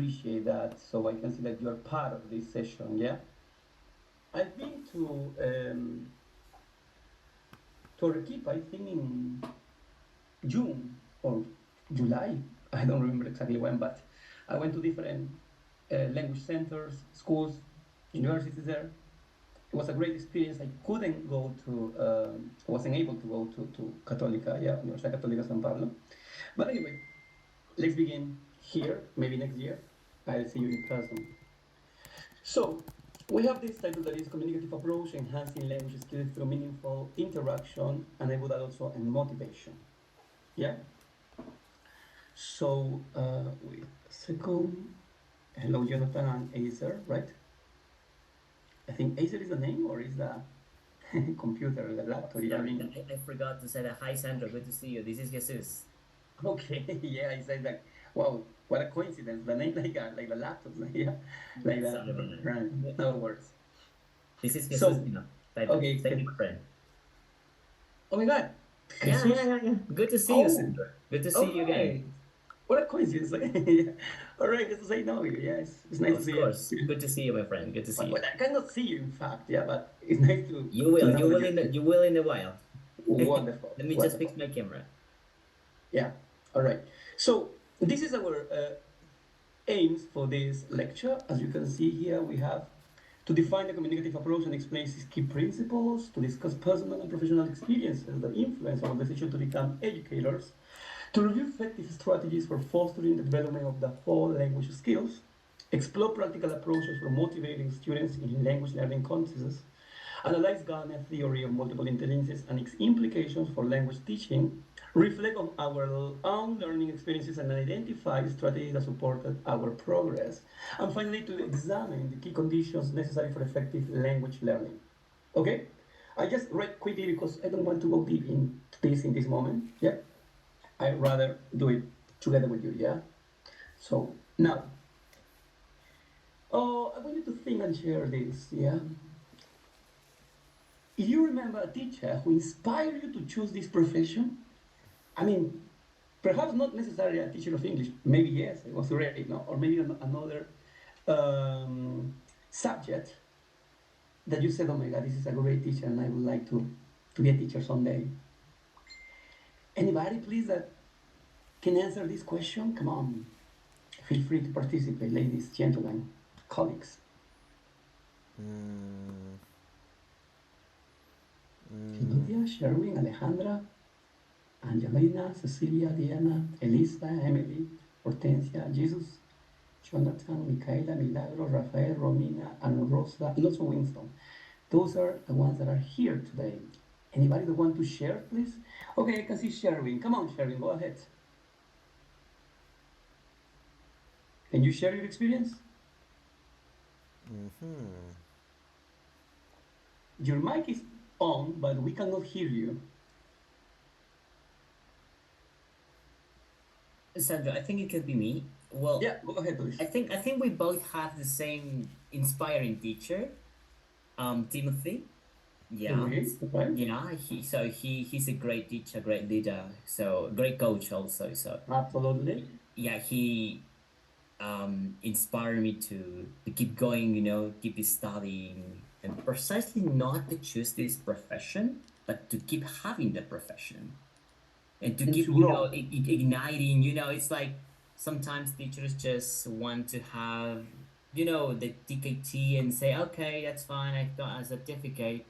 appreciate that. So I can see that you are part of this session. Yeah, I've been to Arequipa, I think in June or July. I don't remember exactly when, but I went to different language centers, schools, universities there. It was a great experience. I couldn't go to, wasn't able to go to Católica, yeah, Universidad Católica San Pablo. But anyway, let's begin here. Maybe next year I'll see you in person. So we have this title that is Communicative Approach, Enhancing Language Skills Through Meaningful Interaction, and I would add also and motivation. Yeah. So wait a second. Hello, Jonathan and Acer, right? I think Acer is the name, or is the computer, the laptop? Yeah, I Sorry, mean, I forgot to say that. Hi, Sandra. Good to see you. This is Jesus. okay, yeah, I said like, wow, what a coincidence. The name like the laptop, yeah, like that. Sorry about that. Right, no words. This is Jesus. So, You know, okay, say my friend. oh my God, Yeah, yeah, Jesus. yeah, yeah. Good to see you, Oh, Sandra. Good to all see you again. right. What a coincidence. Yeah. All right, just to say no, yes, it's nice to Of see course. you. Good to see you, my friend. Good to see But you. I cannot see you, in fact, yeah, but it's nice You to will. know you. You will in a while. Wonderful, Let me just fix wonderful. my camera. Yeah, all right. So this is our aims for this lecture. As you can see here, we have to define the communicative approach and explain its key principles, to discuss personal and professional experiences that influence our decision to become educators, to review effective strategies for fostering the development of the four language skills, explore practical approaches for motivating students in language learning contexts, analyze Gardner theory of multiple intelligences and its implications for language teaching, reflect on our own learning experiences and identify strategies that supported our progress, and finally to examine the key conditions necessary for effective language learning. Okay? I just read quickly because I don't want to go deep into this in this moment. Yeah? I'd rather do it together with you, yeah? So now, oh, I want you to think and share this, yeah? If you remember a teacher who inspired you to choose this profession, I mean, perhaps not necessarily a teacher of English, maybe yes, it was already, no? Or maybe another um, subject that you said, oh my God, this is a great teacher and I would like to be a teacher someday. Anybody, please, that can answer this question? Come on, feel free to participate, ladies, gentlemen, colleagues. Mm, mm, Claudia, Sherwin, Alejandra, Angelina, Cecilia, Diana, Elisa, Emily, Hortensia, Jesus, Jonathan, Micaela, Milagro, Rafael, Romina, and Rosa, and also Winston. Those are the ones that are here today. Anybody that want to share, please? Okay, I can see Sherwin. Come on, Sherwin, go ahead. Can you share your experience? mhm. Your mic is on, but we cannot hear you. Sandra, I think it could be me. Well, Yeah, go ahead, please. I think we both have the same inspiring teacher, Timothy. Yeah, Okay, okay. yeah. He's a great teacher, great leader, so great coach also. So Absolutely. yeah, he inspired me to keep going. You know, keep studying, and precisely not to choose this profession, but to keep having the profession and to And keep to grow. igniting. You know, it's like sometimes teachers just want to have the TKT and say, okay, that's fine, I got a certificate.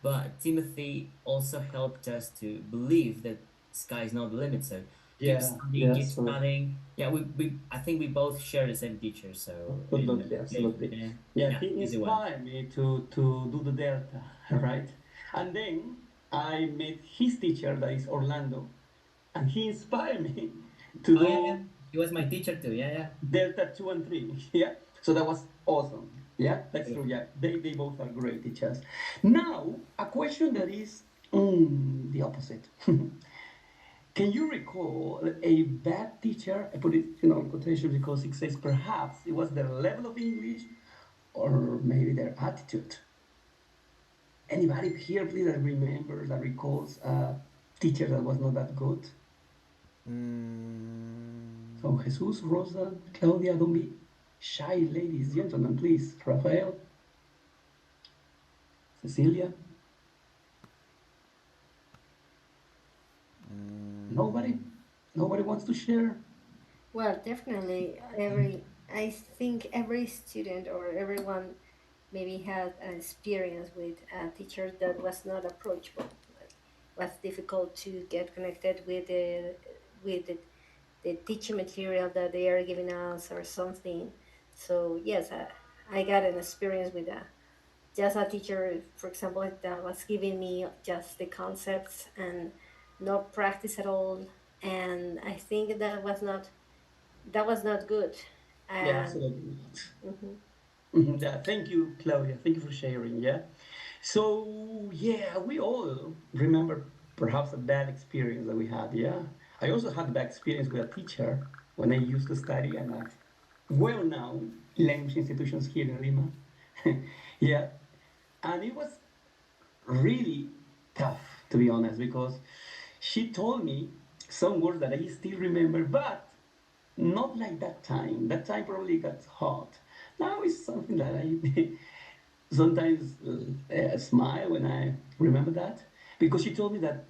But Timothy also helped us to believe that sky is not the limit. So Yeah, keep yes, studying. Yeah, we I think we both share the same teacher. So absolutely, absolutely. yeah, Yeah, yeah, he he's the one. inspired me to do the Delta, right? And then I met his teacher, that is Orlando, and he inspired me to Oh yeah, yeah. do He was my teacher too. Yeah, yeah. Delta 2 and 3. Yeah, so that was awesome. Yeah, that's true. Beautiful. Yeah, they both are great teachers. Now, a question that is the opposite. Can you recall a bad teacher? I put it, in quotation because it says perhaps it was their level of English or maybe their attitude. Anybody here, please, that remembers, that recalls a teacher that was not that good? Mm, So, Jesus, Rosa, Claudia, don't be. Shy ladies, gentlemen, please. Rafael, Cecilia, nobody? Nobody wants to share? Well, definitely I think every student or everyone maybe had an experience with a teacher that was not approachable, like was difficult to get connected with the teaching material that they are giving us or something. So yes, I got an experience with that. Just a teacher, for example, that was giving me just the concepts and no practice at all. And I think that was not good. Yeah, And absolutely not. mhm. Yeah, thank you, Claudia. Thank you for sharing. Yeah. So, yeah, we all remember perhaps a bad experience that we had. Yeah. I also had a bad experience with a teacher when I used to study in a well known language institutions here in Lima. Yeah. And it was really tough, to be honest, because she told me some words that I still remember, but not like that time. That time probably got hot. Now it's something that I sometimes smile when I remember that because she told me that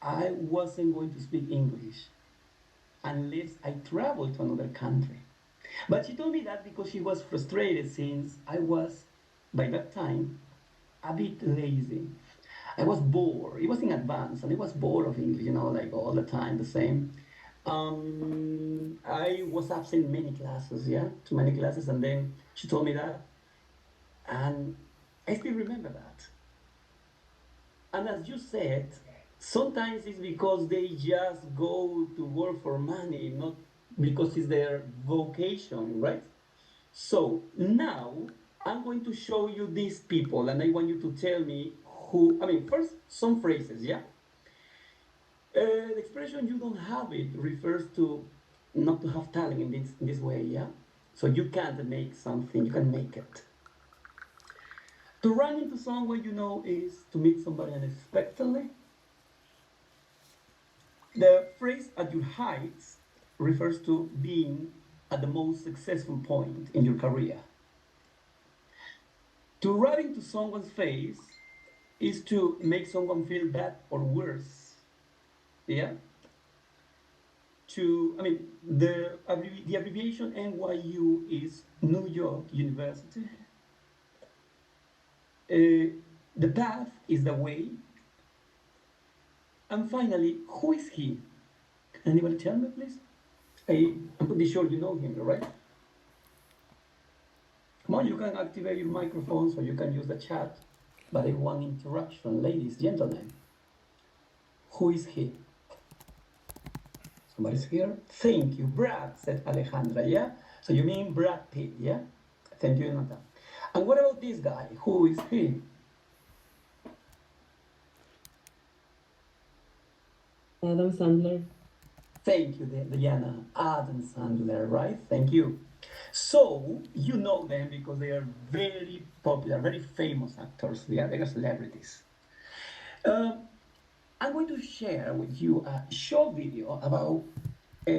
I wasn't going to speak English unless I traveled to another country. But she told me that because she was frustrated since I was, by that time, a bit lazy. I was bored. It was in advance, and I was bored of English, like all the time the same. I was absent many classes, yeah, too many classes, and then she told me that, and I still remember that. And as you said, sometimes it's because they just go to work for money, not because it's their vocation, right? So now I'm going to show you these people, and I want you to tell me who. I mean, first, some phrases, yeah? The expression you don't have it refers to not to have talent in this way, yeah? So you can't make something, you can make it. To run into someone you know is to meet somebody unexpectedly. The phrase at your heights refers to being at the most successful point in your career. To run into someone's face is to make someone feel bad or worse. Yeah? The abbreviation NYU is New York University. The path is the way. And finally, who is he? Can anybody tell me, please? I'm pretty sure you know him, right? Come on, you can activate your microphones or you can use the chat. But I want interaction, ladies, gentlemen. Who is he? Somebody's here? Thank you, Brad, said Alejandra, yeah? So you mean Brad Pitt, yeah? Thank you, Jonathan. And what about this guy? Who is he? Adam Sandler. Thank you, Diana. Adam Sandler, right? Thank you. So, you know them because they are very popular, very famous actors. They are celebrities. Um, I'm going to share with you a short video about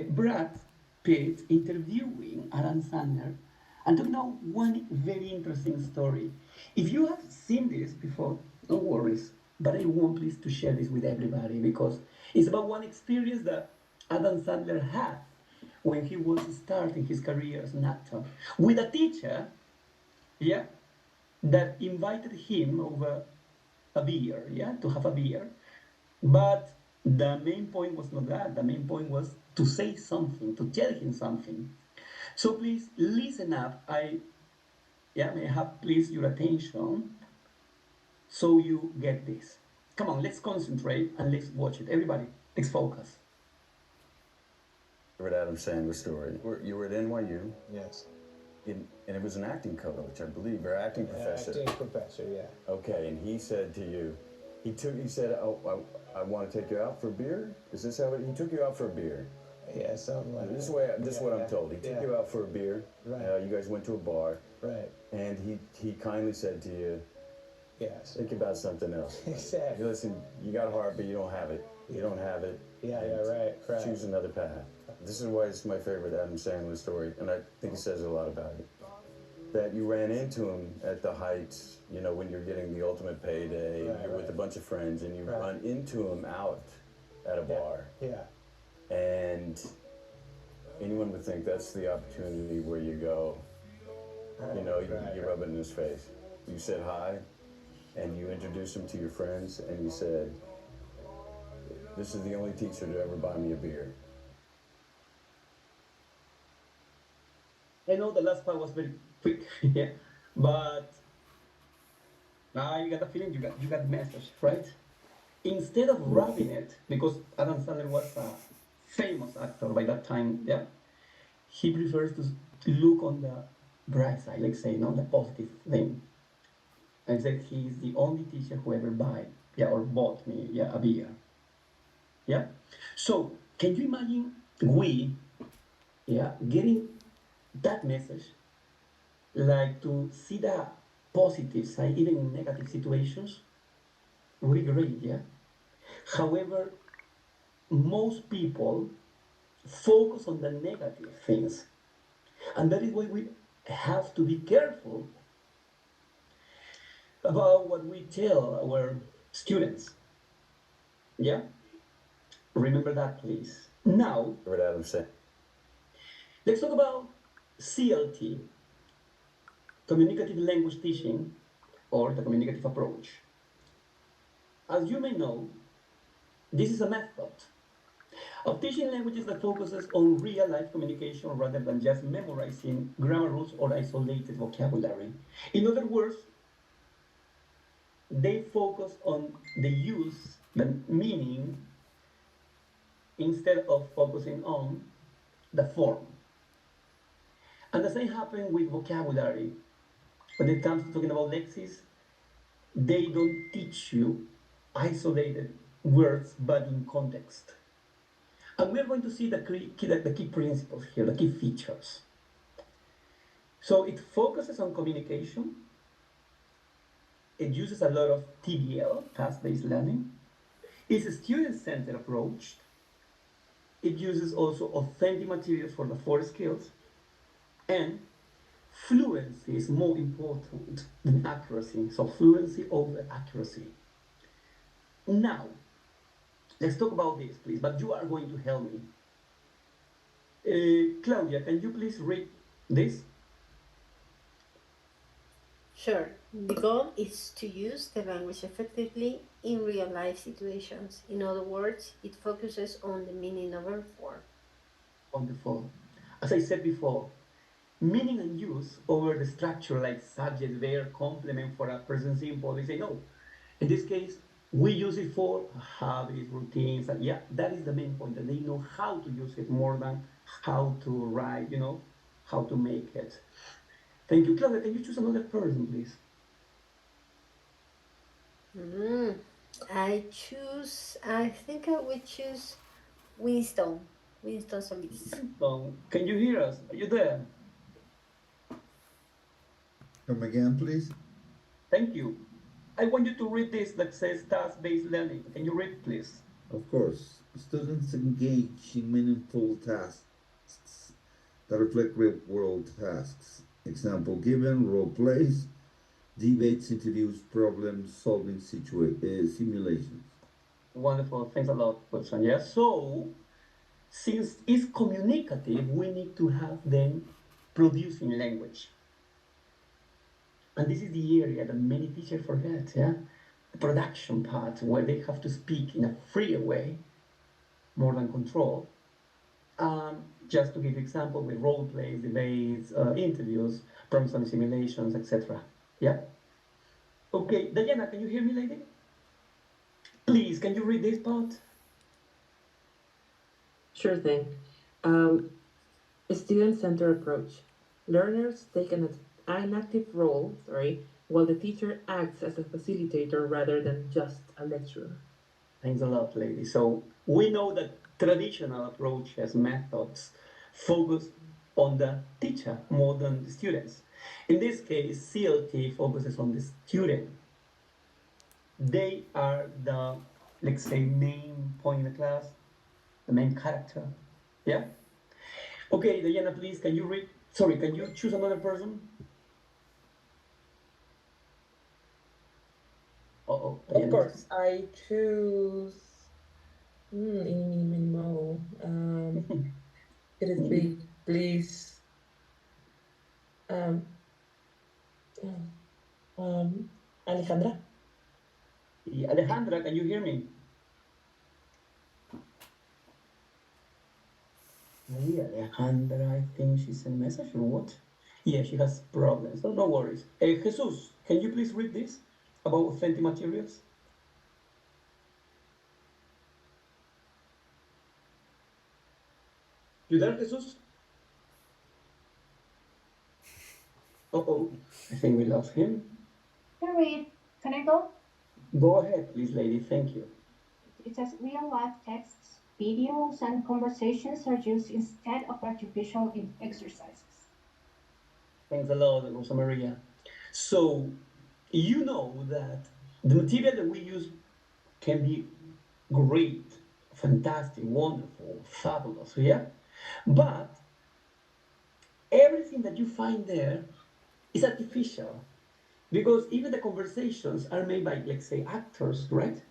Brad Pitt interviewing Adam Sandler and talking about one very interesting story. If you have seen this before, no worries, but I want please to share this with everybody because it's about one experience that Adam Sandler had when he was starting his career as an actor with a teacher, yeah, that invited him over a beer, yeah, to have a beer. But the main point was not that. The main point was to say something, to tell him something. So please listen up. May I have please your attention so you get this. Come on, let's concentrate and let's watch it. Everybody, let's focus. Favorite Adam Sandler story. You were at NYU, Yes. and it was an acting coach, I believe, or acting professor. Acting professor, yeah. Okay, and he said to you, he said, "Oh, I want to take you out for a beer." Is this how he took you out for a beer? Yeah, something like This is that. this is what I'm told. He took you out for a beer. Right. You guys went to a bar, Right. and he kindly said to you, Yes. "Think about something else. Exactly. Listen, you got a heart, but you don't have it. You don't have it. Yeah, and right. Choose another path." this is why it's my favorite Adam Sandler story, and I think it says a lot about it. That you ran into him at the heights, you know, when you're getting the ultimate payday, Right, you're with a right. bunch of friends, and you Right. run into him out at a bar. Yeah. And anyone would think that's the opportunity where you go, you know, you rub it in his face. You said hi, and you introduced him to your friends, and you said, "This is the only teacher to ever buy me a beer." I know the last part was very quick, yeah, but I got the feeling you got the message, right? Instead of rubbing it, because Adam Sandler was a famous actor by that time, yeah, he prefers to look on the bright side, let's say, not the positive thing. And said he is the only teacher who ever buy, yeah, or bought me, yeah, a beer. Yeah. So can you imagine we, yeah, getting that message, like to see the positive side, even in negative situations, would be great, yeah. However, most people focus on the negative things, and that is why we have to be careful about what we tell our students. Yeah, remember that, please. Now, Favorite Adam Sandler. let's talk about CLT, communicative language teaching, or the communicative approach. As you may know, this is a method of teaching languages that focuses on real life communication rather than just memorizing grammar rules or isolated vocabulary. In other words, they focus on the use, the meaning, instead of focusing on the form. And the same happens with vocabulary. When it comes to talking about lexis, they don't teach you isolated words but in context. And we're going to see the key principles here, the key features. So it focuses on communication. It uses a lot of TBL, task-based learning. It's a student-centered approach. It uses also authentic materials for the four skills. And fluency is more important than accuracy. So fluency over accuracy. Now, let's talk about this, please. But you are going to help me. Claudia, can you please read this? Sure. The goal is to use the language effectively in real life situations. In other words, it focuses on the meaning over form. Wonderful. As I said before, meaning and use over the structure like subject, verb, complement for a present simple. They say no. In this case, we use it for habits, routines, and yeah, that is the main point. That they know how to use it more than how to write. How to make it. Thank you, Claudia. Can you choose another person, please? Mm, I think I would choose Winston. Winston Solis. Can you hear us? Are you there? Come again, please. Thank you. I want you to read this that says task-based learning. Can you read, please? Of course, students engage in meaningful tasks that reflect real world tasks. Example given, role plays, debates, interviews, problem solving simulations. Wonderful. Thanks a lot, Wilson. Yeah. So, since it's communicative, we need to have them producing language. And this is the area that many teachers forget, yeah? The production part, where they have to speak in a freer way, more than control. Just to give you example with role plays, debates, interviews, problem simulations, etc. Yeah? Okay, Diana, can you hear me, lady? Please, can you read this part? Sure thing. Um, a student-centered approach. Learners take an active role, while the teacher acts as a facilitator rather than just a lecturer. Thanks a lot, lady. So we know that traditional approaches, methods, focus on the teacher more than the students. In this case, CLT focuses on the student. They are the, let's say, main point in the class, the main character. Yeah? Okay, Diana, please, can you read? Sorry, can you choose another person? Oh, Of Diana. course, I choose. Eeny, meeny, mo. It is big. Please. Um, um, Alejandra. Yeah, Alejandra, can you hear me? Hey, Alejandra, I think she sent a message or what? Yeah, she has problems. So no worries. Jesus, can you please read this about authentic materials? You there, Jesus? Uh-oh, I think we lost him. Can read. Can I go? Go ahead, please, lady. Thank you. It says real life texts, videos, and conversations are used instead of artificial exercises. Thanks a lot, Rosa Maria. So, you know that the material that we use can be great, fantastic, wonderful, fabulous, yeah? But everything that you find there is artificial because even the conversations are made by, let's say, actors, right?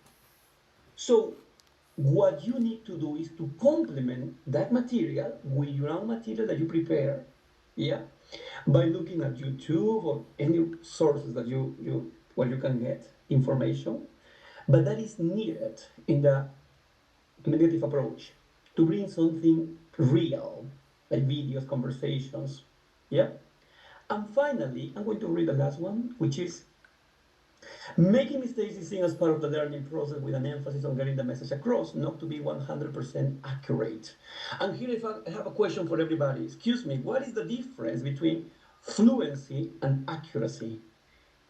So, what you need to do is to complement that material with your own material that you prepare, yeah, by looking at YouTube or any sources that you where you can get information, but that is needed in the communicative approach to bring something real, like videos, conversations, yeah. And finally, I'm going to read the last one, which is making mistakes is seen as part of the learning process with an emphasis on getting the message across, not to be 100% accurate. And here I have a question for everybody. Excuse me, what is the difference between fluency and accuracy?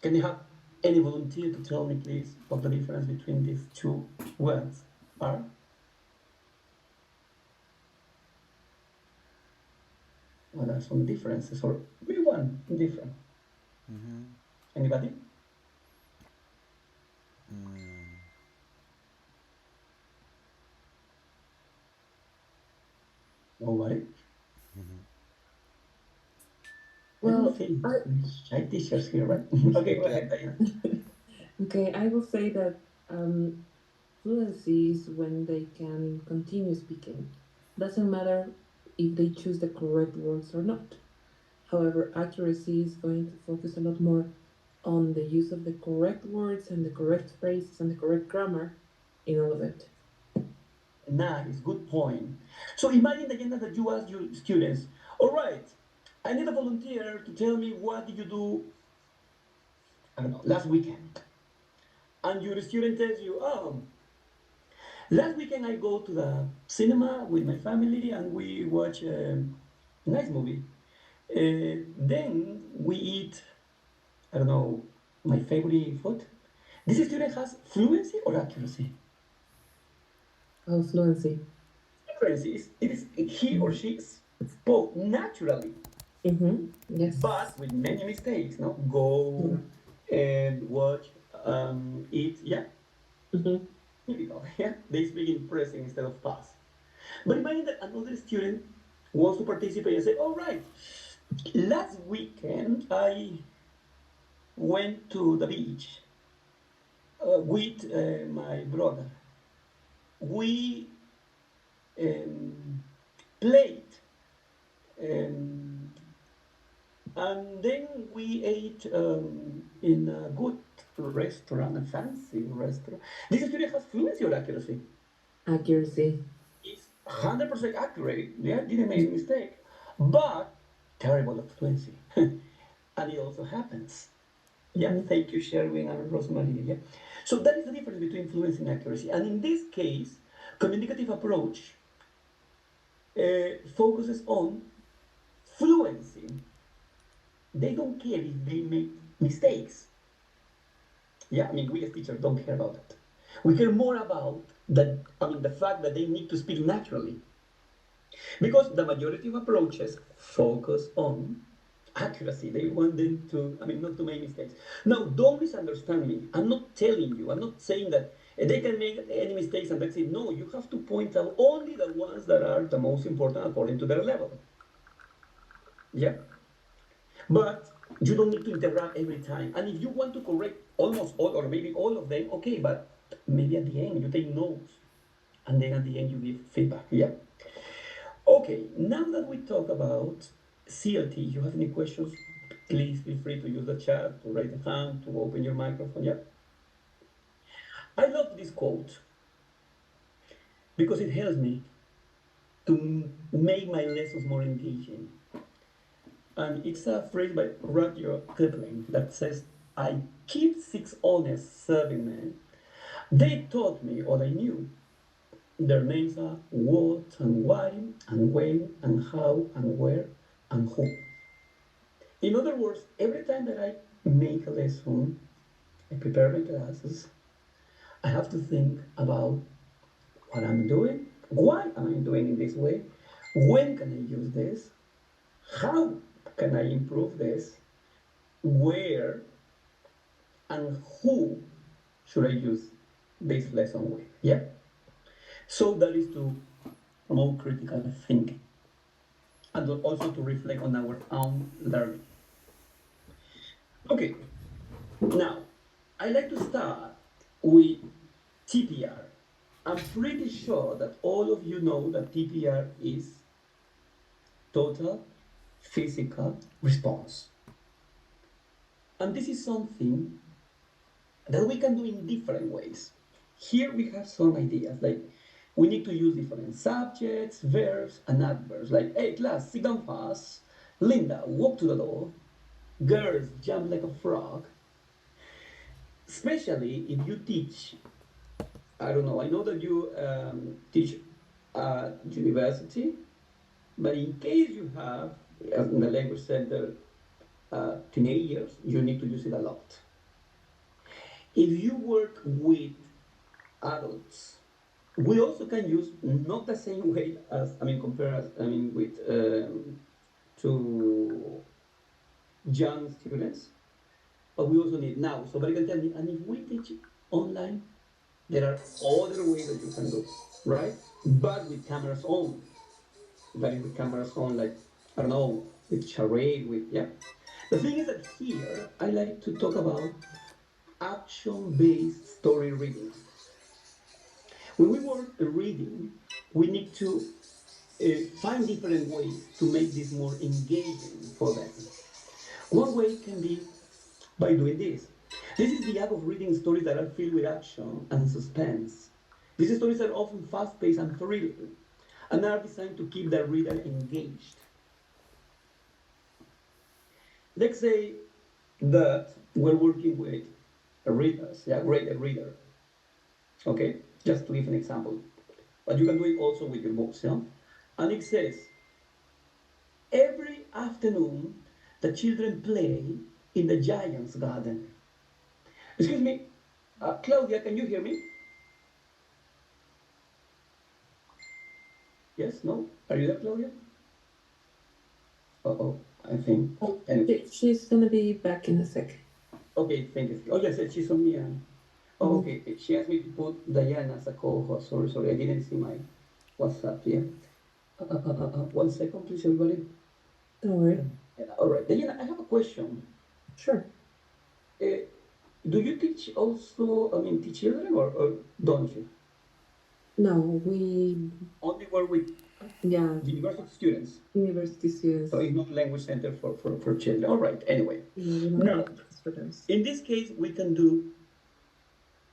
Can you have any volunteer to tell me, please, what the difference between these two words are? What are some differences, or maybe one different? Anybody? Nobody? I don't Well, think I shy teachers here, right? Okay, go Yeah. ahead, Diana. okay. I will say that fluency is when they can continue speaking. Doesn't matter if they choose the correct words or not. However, accuracy is going to focus a lot more on the use of the correct words and the correct phrases and the correct grammar in all of it. Nice, good point. So imagine the agenda that you ask your students. All right, I need a volunteer to tell me what did you do, I don't know, last weekend. And your student tells you, oh, last weekend I go to the cinema with my family and we watch a nice movie. Then we eat, I don't know, my favorite food. This student has fluency or accuracy? Oh, fluency. Accuracy is it is he or she spoke naturally, Mm-hmm. Yes. but with many mistakes. No, go and watch, eat. Yeah, Mm-hmm. typical. Yeah, they speak in present instead of past. But imagine that another student wants to participate and say, "All right, last weekend I went to the beach with my brother. We um, played um, and then we ate in a good restaurant, a fancy restaurant. This student has fluency or accuracy. Accuracy. It's 100% accurate. Yeah, didn't make a mistake. But terrible at fluency. And it also happens. Yeah, Mm-hmm. thank you, Sherwin and Rosemary. Yeah. So that is the difference between fluency and accuracy. And in this case, communicative approach focuses on fluency. They don't care if they make mistakes. Yeah, I mean, we as teachers don't care about that. We care more about that. I mean, the fact that they need to speak naturally, because the majority of approaches focus on accuracy. They want them to, I mean, not to make mistakes. Now, don't misunderstand me. I'm not telling you. I'm not saying that they can make any mistakes and that's it. No, you have to point out only the ones that are the most important according to their level. Yeah, but you don't need to interrupt every time. And if you want to correct almost all or maybe all of them, okay, but maybe at the end you take notes and then at the end you give feedback. Yeah. Okay, now that we talk about CLT, you have any questions? Please feel free to use the chat, to raise the hand, to open your microphone. Yeah. I love this quote because it helps me to make my lessons more engaging. And it's a phrase by Rudyard Kipling that says, I keep six honest serving men. They taught me all I knew. Their names are what and why and when and how and where and who. In other words, every time that I make a lesson, I prepare my classes, I have to think about what I'm doing, why am I doing it this way, when can I use this, how can I improve this, where and who should I use this lesson with? Yeah. So that is to promote critical thinking and also to reflect on our own learning. Okay, now I like to start with TPR. I'm pretty sure that all of you know that TPR is total physical response. And this is something that we can do in different ways. Here we have some ideas like we need to use different subjects, verbs, and adverbs like, hey class, sit down fast. Linda, walk to the door. Girls, jump like a frog. Especially if you teach, I don't know, I know that you teach at university, but in case you have, as in the language center, teenagers, you need to use it a lot. If you work with adults, we also can use not the same way as, I mean, compare as, I mean, with to young students, but we also need now. So, but you can tell me, and if we teach online, there are other ways that you can do, right? But with cameras on, that is with cameras on, like, I don't know, with charade, with, yeah. The thing is that here, I like to talk about action-based story reading. When we work reading, we need to find different ways to make this more engaging for them. One way can be by doing this. This is the act of reading stories that are filled with action and suspense. These stories are often fast-paced and thrilling, and are designed to keep the reader engaged. Let's say that we're working with readers, yeah, graded reader. Okay, just to give an example. But you can do it also with your books, yeah? And it says, every afternoon the children play in the giant's garden. Excuse me, Claudia, can you hear me? Yes, no? Are you there, Claudia? Uh-oh, I think. Oh, Anyway. she's gonna be back in a sec. Okay, thank you. Oh, yes, she's on here. Oh, Mhm. okay. She asked me to put Diana as a co-host. Sorry, I didn't see my WhatsApp here. 1 second, please, everybody. Don't worry. All right, Diana, I have a question. Sure. Uh, do you teach also, I mean, teach children or don't you? No, we, Only work with yeah, university students. university students. So it's not language center for children. All right, anyway. Yeah, we don't Now, have access for those. in this case, we can do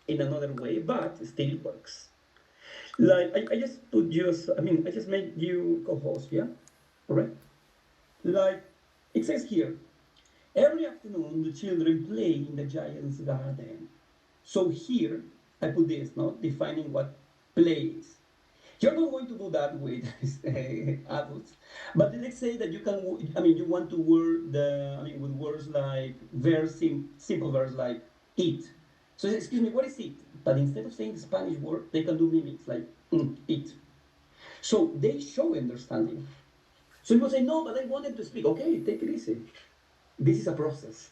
in another way, but it still works. Like, I just put you, I mean, I just made you co-host, yeah? All right? Like, it says here, every afternoon the children play in the giant's garden. So here, I put this, no? Defining what play is. You're not going to do that with adults, but let's say that you can. I mean, you want to word the. I mean, with words like very simple words like eat. So excuse me, what is it? But instead of saying the Spanish word, they can do mimics like eat. So they show understanding. So people say no, but I wanted to speak. Okay, take it easy. This is a process.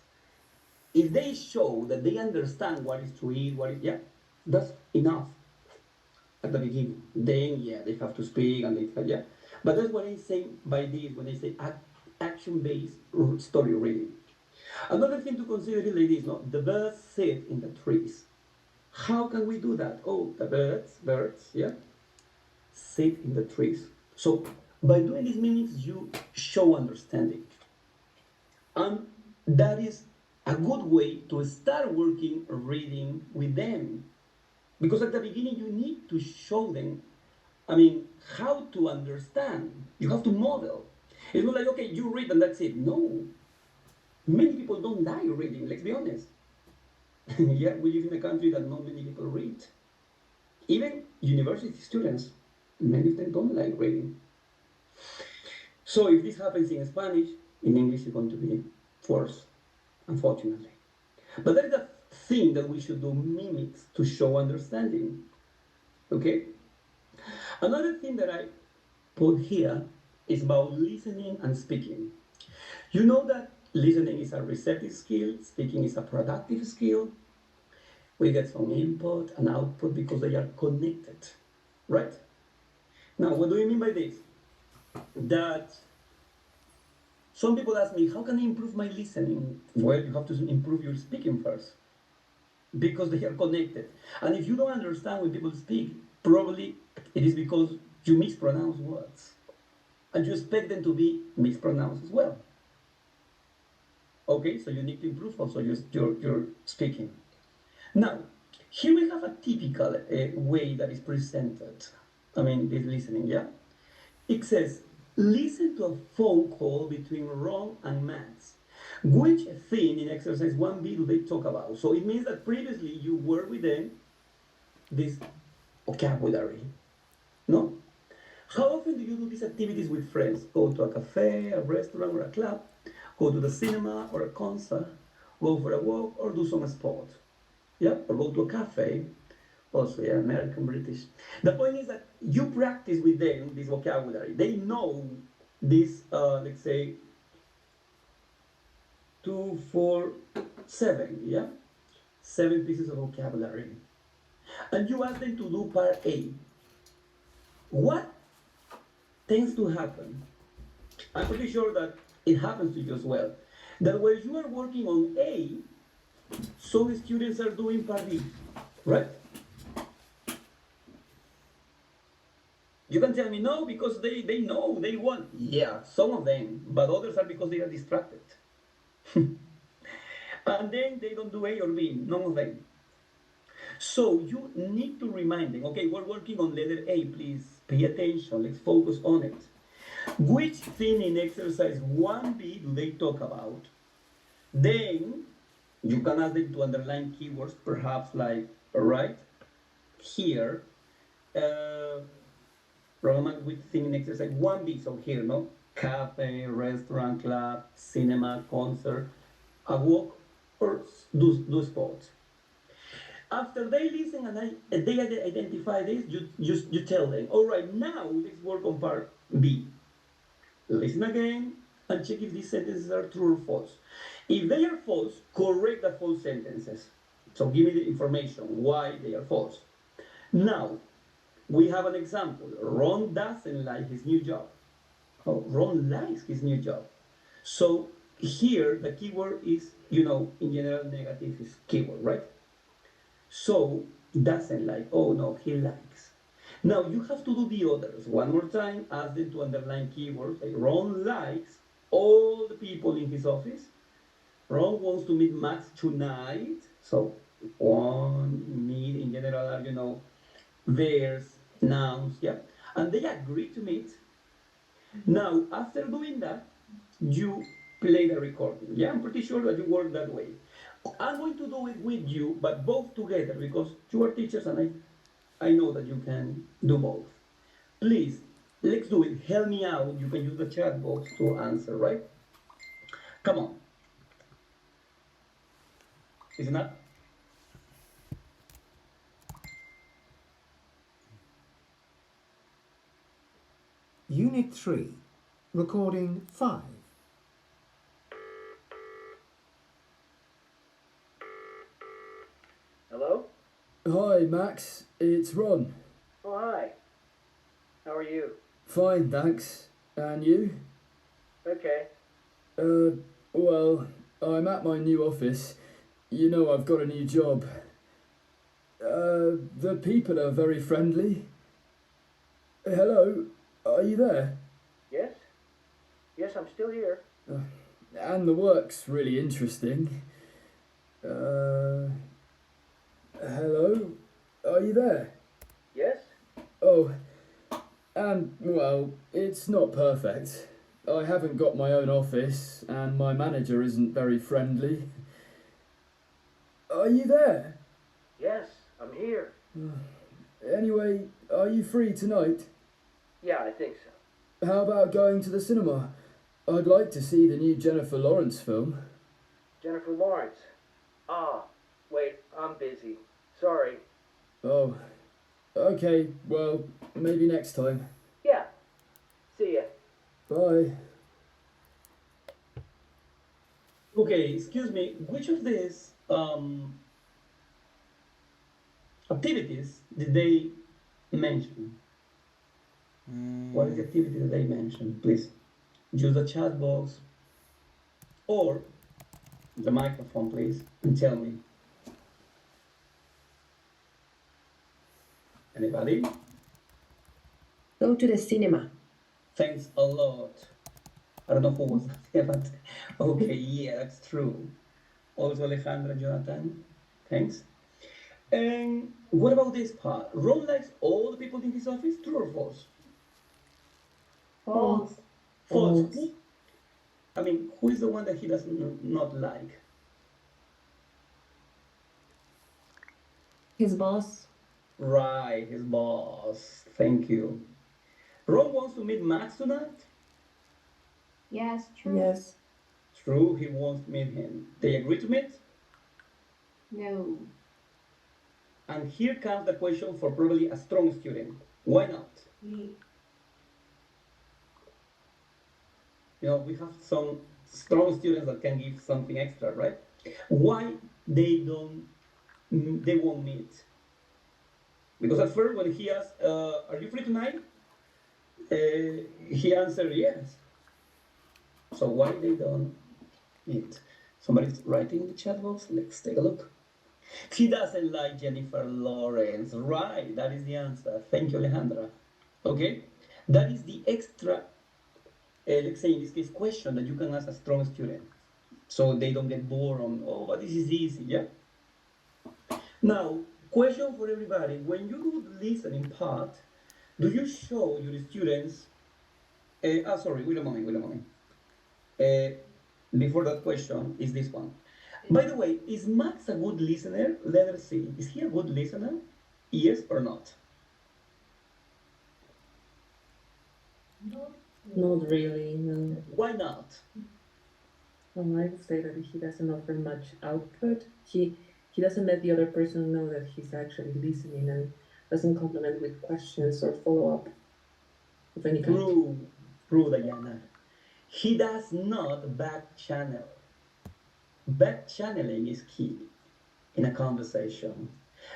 If they show that they understand what is to eat, what is yeah, that's enough at the beginning. Then yeah, they have to speak and they yeah. But that's what I say by this when I say action-based story reading. Another thing to consider is like this, no? The birds sit in the trees. How can we do that? Oh, the birds, yeah, sit in the trees. So by doing this means you show understanding. And that is a good way to start working reading with them. Because at the beginning you need to show them, how to understand. You have to model. It's not like, okay, you read and that's it. No. Many people don't die reading, let's be honest. Yeah, we live in a country that not many people read. Even university students, many of them don't like reading. So if this happens in Spanish, in English it's going to be worse, unfortunately. But that is the thing that we should do mimics to show understanding. Okay? Another thing that I put here is about listening and speaking. You know that listening is a receptive skill, speaking is a productive skill. We get some input and output because they are connected, right? Now, what do we mean by this? That some people ask me, how can I improve my listening? Well, you have to improve your speaking first because they are connected. And if you don't understand when people speak, probably it is because you mispronounce words and you expect them to be mispronounced as well. Okay, so you need to improve also your speaking. Now, here we have a typical way that is presented. This listening, yeah? It says, listen to a phone call between Ron and Max. Which thing in exercise 1B do they talk about? So it means that previously you worked with them this vocabulary, no? How often do you do these activities with friends? Go to a cafe, a restaurant, or a club, go to the cinema or a concert, go for a walk, or do some sport. Yeah, or go to a cafe, also, yeah, American, British. The point is that you practice with them this vocabulary. They know this, let's say, 2, 4, 7, yeah? 7 pieces of vocabulary. And you ask them to do part A. What tends to happen? I'm pretty sure that it happens to you as well. That when you are working on A, some students are doing part B, right? You can tell me no because they know they want. Yeah, some of them, but others are because they are distracted. And then they don't do A or B, none of them. So you need to remind them, okay, we're working on letter A, please pay attention, let's focus on it. Which thing in exercise 1B do they talk about? Then you can ask them to underline keywords, perhaps like right here. Programmatic with thing in exercise 1B, so here, no? Cafe, restaurant, club, cinema, concert, a walk, or do sports. After they listen and they identify this, you tell them, all right, now let's work on part B. Listen again and check if these sentences are true or false. If they are false, correct the false sentences. So give me the information why they are false. Now, we have an example. Ron doesn't like his new job. Oh, Ron likes his new job. So here the keyword is, in general negative is keyword, right? So doesn't like, oh no, he likes. Now you have to do the others. One more time, ask them to underline keywords. Like Ron likes all the people in his office. Ron wants to meet Max tonight. So want, meet in general are, verbs, nouns, yeah. And they agree to meet. Now, after doing that, you play the recording. Yeah, I'm pretty sure that you work that way. I'm going to do it with you, but both together because you are teachers and I know that you can do both. Please, let's do it. Help me out. You can use the chat box to answer, right? Come on. Isn't that? Unit 3, Recording 5. Hello? Hi, Max. It's Ron. Oh, hi. How are you? Fine, thanks. And you? Okay. Uh, well, I'm at my new office. You know, I've got a new job. The people are very friendly. Hello, are you there? Yes? Yes, I'm still here. And the work's really interesting. Uh, hello, are you there? Yes? Oh, and well, it's not perfect. I haven't got my own office, and my manager isn't very friendly. Are you there? Yes, I'm here. Anyway, are you free tonight? Yeah, I think so. How about going to the cinema? I'd like to see the new Jennifer Lawrence film. Jennifer Lawrence. Ah, wait, I'm busy. Sorry. Oh, okay, well, maybe next time. Yeah, see ya. Bye. Okay, excuse me. Which of these activities did they mention? What is the activity that they mentioned? Please use the chat box or the microphone, please, and tell me. Anybody? Go to the cinema. Thanks a lot. I don't know who was that, but okay, yeah, that's true. Also, Alejandra, Jonathan, thanks. And what about this part? Ron likes all the people in his office, true or false? False. False. False. I mean, who is the one that he does not like? His boss. Right, his boss. Thank you. Ron wants to meet Max tonight. Yes, true. Yes. True, he wants to meet him. They agree to meet. No. And here comes the question for probably a strong student. Why not? We have some strong students that can give something extra, right? Why they won't meet? Because at first when he asked, "Are you free tonight?" He answered yes. So why they don't meet? Somebody's writing in the chat box. Let's take a look. He doesn't like Jennifer Lawrence. Right, that is the answer. Thank you, Alejandra. Okay, that is the extra, let's say in this case, question that you can ask a strong student. So they don't get bored on, oh, but this is easy, yeah? Now, question for everybody. When you do the listening part, do you show your students, sorry, wait a moment. Uh, Before that question is this one. By the way, is Max a good listener? Let us see. Is he a good listener? Yes or not? Not really, no. Why not? I would say that he doesn't offer much output. He doesn't let the other person know that he's actually listening and doesn't compliment with questions or follow up of any kind. True, Diana. He does not back channel. Back channeling is key in a conversation.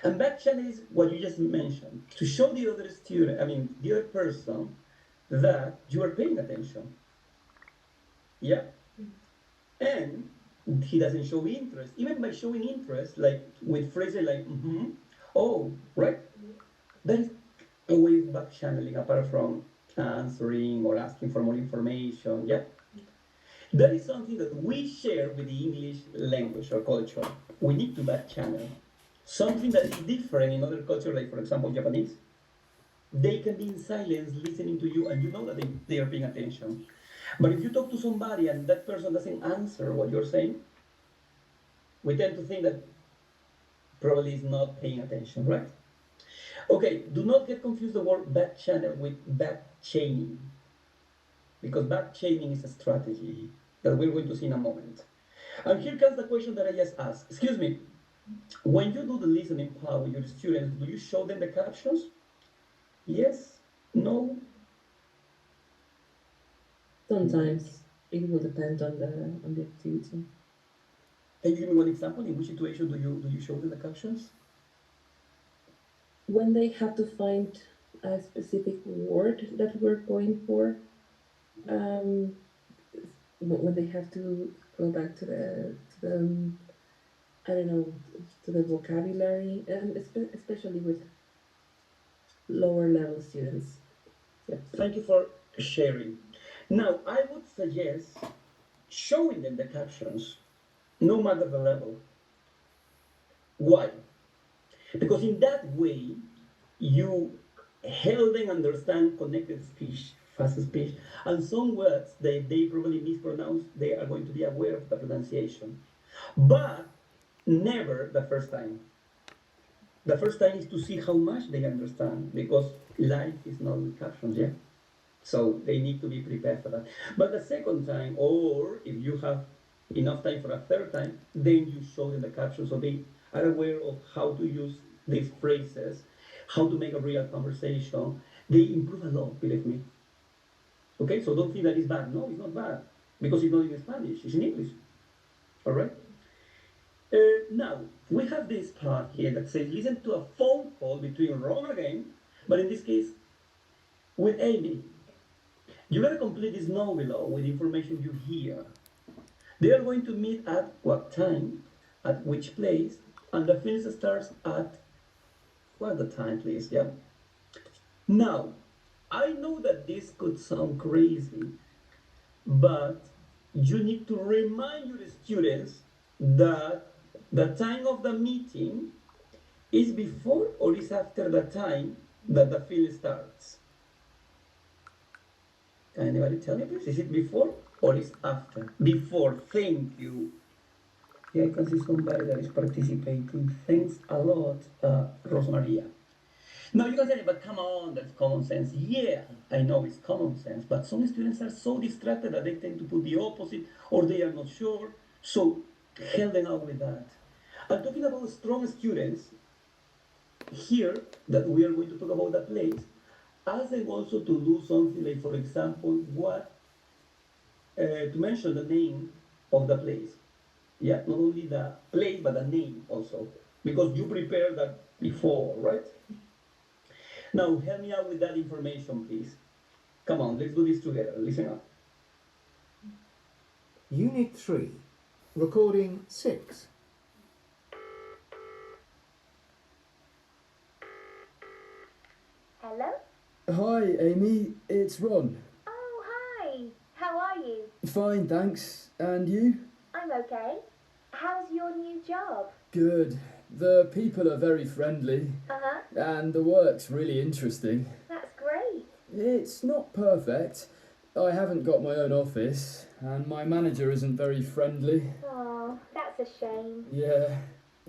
And back channel is what you just mentioned to show the other student, I mean, the other person that you are paying attention. Yeah? And he doesn't show interest. Even by showing interest, like with phrases like, oh, right? That is a way of back channeling apart from answering or asking for more information. Yeah? That is something that we share with the English language or culture. We need to back channel. Something that is different in other cultures, like for example Japanese. They can be in silence listening to you and you know that they are paying attention. But if you talk to somebody and that person doesn't answer what you're saying, we tend to think that probably is not paying attention, right? Okay, do not get confused the word back channel with back chaining, because back chaining is a strategy that we're going to see in a moment. And here comes the question that I just asked. Excuse me, when you do the listening part with your students, do you show them the captions? Yes? No? Sometimes it will depend on the activity. Can you give me one example? In which situation do you show them the captions? When they have to find a specific word that we're going for, um, when they have to go back to the I don't know, to the vocabulary, and especially with lower level students. Yeah. Thank you for sharing. Now, I would suggest showing them the captions, no matter the level. Why? Because in that way, you help them understand connected speech, fast speech, and some words that they probably mispronounce, they are going to be aware of the pronunciation. But never the first time. The first time is to see how much they understand, because life is not with captions, yeah? So they need to be prepared for that. But the second time, or if you have enough time for a third time, then you show them the caption so they are aware of how to use these phrases, how to make a real conversation. They improve a lot, believe me. Okay, so don't think that it's bad. No, it's not bad because it's not in Spanish, it's in English. All right? Now, we have this part here that says listen to a phone call between Ron again, but in this case, with Amy. You gotta complete this note below with information you hear. They are going to meet at what time, at which place, and the film starts at what the time, please, yeah? Now, I know that this could sound crazy, but you need to remind your students that the time of the meeting is before or is after the time that the film starts. Can anybody tell me, please? Is it before or is after? Before. Thank you. Yeah, I can see somebody that is participating. Thanks a lot, Rosmaria. Now you can say, but come on, that's common sense. Yeah, I know it's common sense, but some students are so distracted that they tend to put the opposite or they are not sure. So help them out with that. I'm talking about strong students here that we are going to talk about the place. Ask them also to do something like, for example, to mention the name of the place. Yeah, not only the place, but the name also. Because you prepared that before, right? Now, help me out with that information, please. Come on, let's do this together. Listen up. Unit 3, Recording 6. Hello? Hi, Amy. It's Ron. Oh, hi. How are you? Fine, thanks. And you? I'm okay. How's your new job? Good. The people are very friendly. Uh-huh. And the work's really interesting. That's great. It's not perfect. I haven't got my own office, and my manager isn't very friendly. Oh, that's a shame. Yeah.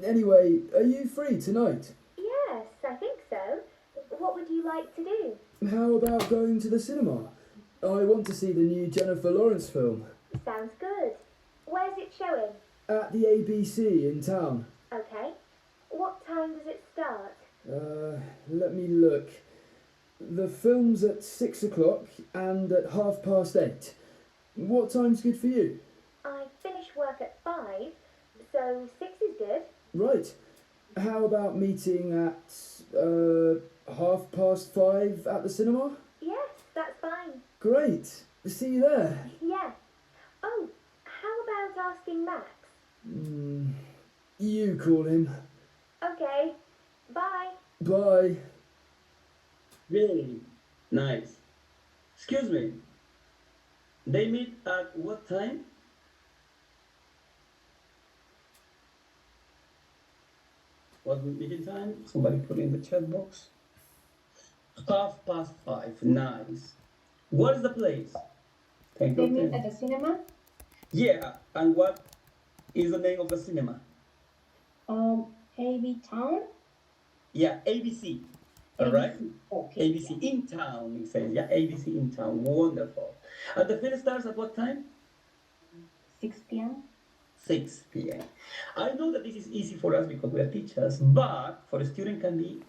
Anyway, are you free tonight? Yes, I think so. What would you like to do? How about going to the cinema? I want to see the new Jennifer Lawrence film. Sounds good. Where's it showing? At the ABC in town. Okay. What time does it start? Let me look. The film's at 6 o'clock and at 8:30. What time's good for you? I finish work at 5, so 6 is good. Right. How about meeting at 5:30 at the cinema? Yes, that's fine. Great. See you there. Yeah. Oh, how about asking Max? You call him. Okay. Bye. Bye. Really nice. Excuse me. They meet at what time? What meeting time? Somebody put in the chat box. 5:30. Nice. What is the place? Thank They you. meet at the cinema? Yeah, and what is the name of the cinema? AV Town? Yeah, ABC. All right? Okay. ABC in town, it says. Yeah, ABC in town. Wonderful. And the film starts at what time? 6 p.m. 6 p.m. I know that this is easy for us because we are teachers, but for a student can be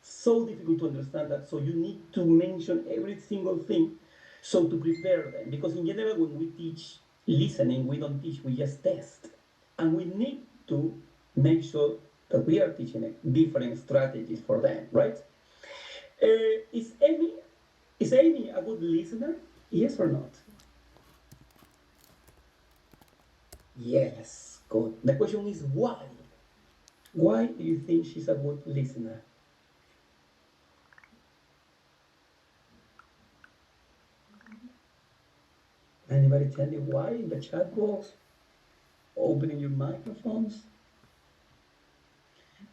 so difficult to understand that. So you need to mention every single thing so to prepare them. Because in general, when we teach listening, we don't teach, we just test. And we need to make sure that we are teaching different strategies for them, right? Is Amy a good listener? Yes or not? Yes, good. The question is why? Why do you think she's a good listener? Anybody tell me why in the chat box? Opening your microphones.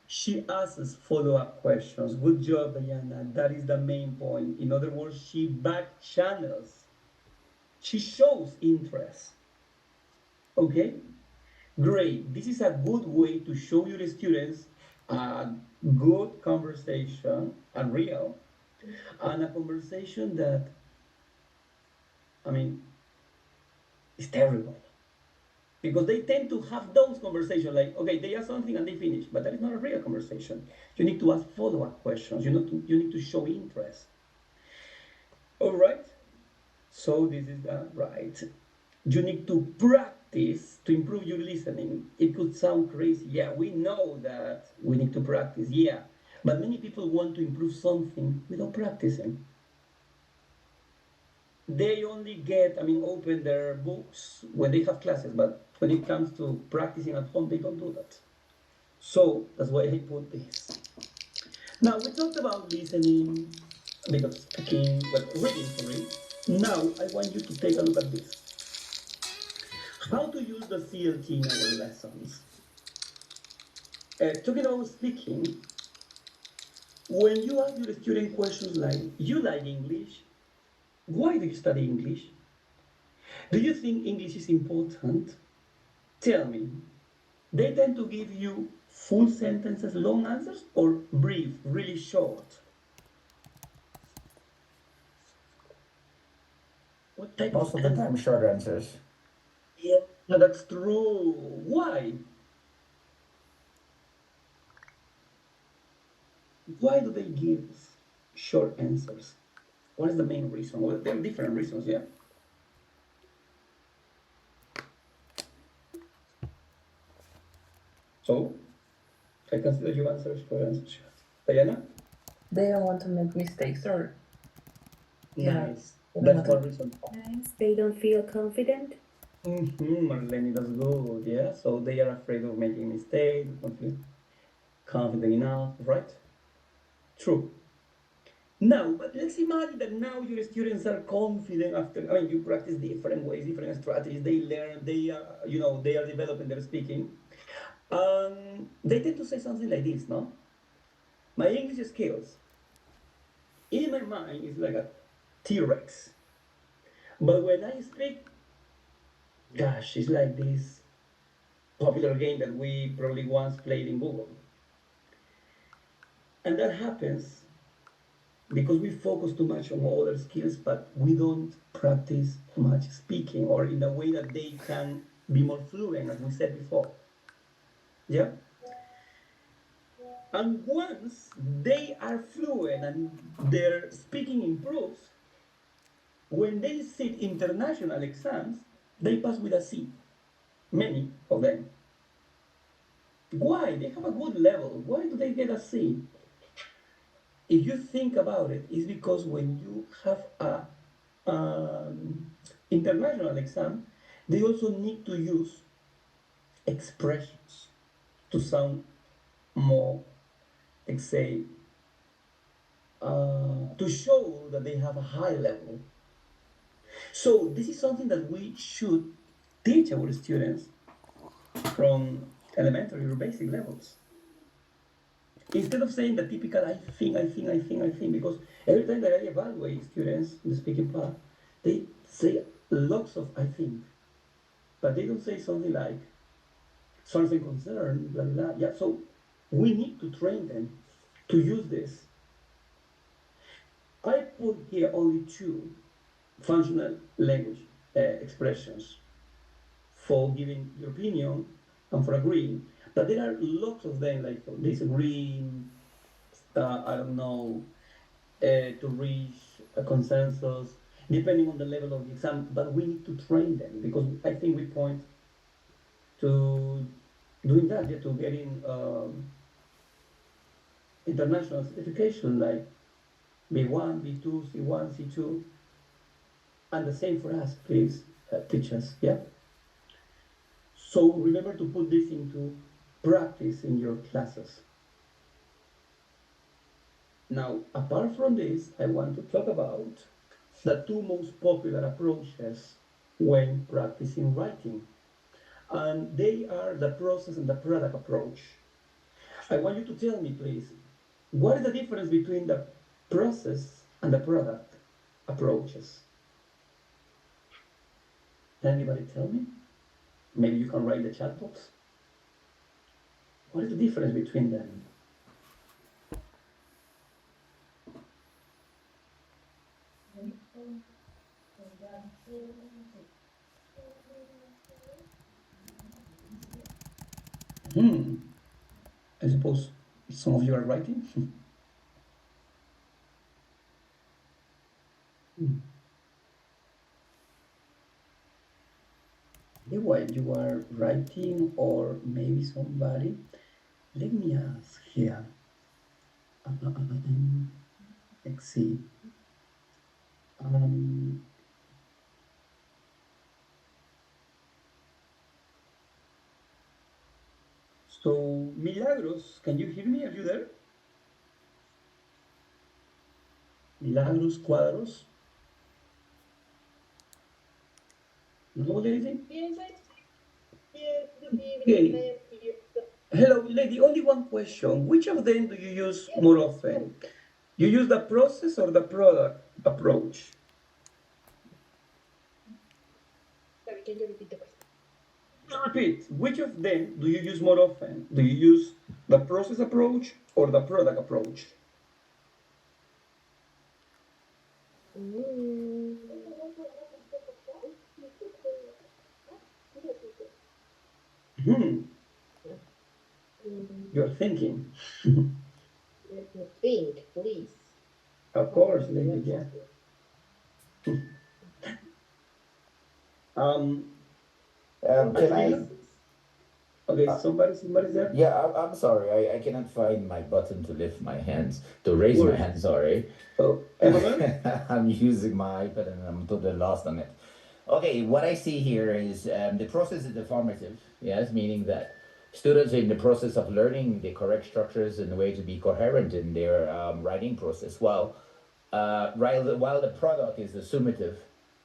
She asks follow-up questions. Good job, Diana. That is the main point. In other words, she back channels. She shows interest. Okay? Great. This is a good way to show your students a good conversation, a real, and a conversation that, I mean, is terrible. Because they tend to have those conversations like, okay, they ask something and they finish, but that is not a real conversation. You need to ask follow-up questions. You need to show interest. All right? So this is right. You need to practice to improve your listening. It could sound crazy. Yeah, we know that we need to practice. Yeah. But many people want to improve something without practicing. They only get, open their books when they have classes, but when it comes to practicing at home, they don't do that. So that's why I put this. Now we talked about listening, a bit of speaking, well, reading, sorry. Now I want you to take a look at this. How to use the CLT in our lessons. Talking about speaking, when you ask your student questions like, you like English? Why do you study English? Do you think English is important? Tell me. They tend to give you full sentences, long answers, or brief, really short? What type Most of of the time, short answers. Yeah, that's true. Why? Why do they give short answers? What is the main reason? Well, there are different reasons, yeah. So, I consider you answers for answers. Diana? They don't want to make mistakes, or yeah, Nice. they don't That's want to. one reason. Nice. They don't feel confident. Marlene, that's good. Yeah. So they are afraid of making mistakes, don't feel confident enough, right? True. Now, but let's imagine that now your students are confident after, you practice different ways, different strategies. They learn, they are, they are developing their speaking. They tend to say something like this, no? My English skills, in my mind, is like a T-Rex. But when I speak, gosh, it's like this popular game that we probably once played in Google. And that happens because we focus too much on other skills, but we don't practice much speaking or in a way that they can be more fluent, as we said before. Yeah? And once they are fluent and their speaking improves, when they sit international exams, they pass with a C. Many of them. Why? They have a good level. Why do they get a C? If you think about it, it's because when you have a international exam, they also need to use expressions to sound more, let's say, to show that they have a high level. So this is something that we should teach our students from elementary or basic levels. Instead of saying the typical I think, because every time that I evaluate students in the speaking part, they say lots of I think, but they don't say something like something concern, blah, blah, blah. Yeah, so we need to train them to use this. I put here only two functional language expressions for giving your opinion and for agreeing. But there are lots of them, like for disagreeing, I don't know, to reach a consensus, depending on the level of the exam. But we need to train them because I think we point to doing that, yeah, to getting international certification like B1, B2, C1, C2, and the same for us, please, teachers, yeah? So remember to put this into practice in your classes. Now, apart from this, I want to talk about the two most popular approaches when practicing writing. And they are the process and the product approach. I want you to tell me, please, what is the difference between the process and the product approaches? Can anybody tell me? Maybe you can write in the chat box. What is the difference between them? Hmm. I suppose some of you are writing. Hmm. Yeah, while you are writing, or maybe somebody, let me ask here. Let's see. Um, so, Milagros, can you hear me? Are you there? Milagros Cuadros? No, lady? Yes, yes, good evening. I Okay. am here. Hello, lady. Only one question. Which of them do you use Yes, more sorry. often? You use the process or the product approach? Sorry, can you repeat the question? Repeat. Which of them do you use more often? Do you use the process approach or the product approach? Mm, Hmm. mm, You're thinking. let me think, please. Of I have course, many lady. Yeah. options here. Um. Can Angelina. I? Okay. Uh, Somebody's there. yeah, I'm sorry. I cannot find my button to lift my hands, to raise my Worries. hand. Sorry. So, Emmanuel. I'm using my iPad and I'm totally lost on it. Okay, what I see here is the process is formative. Yes, meaning that students are in the process of learning the correct structures and the way to be coherent in their writing process. While the product is the summative.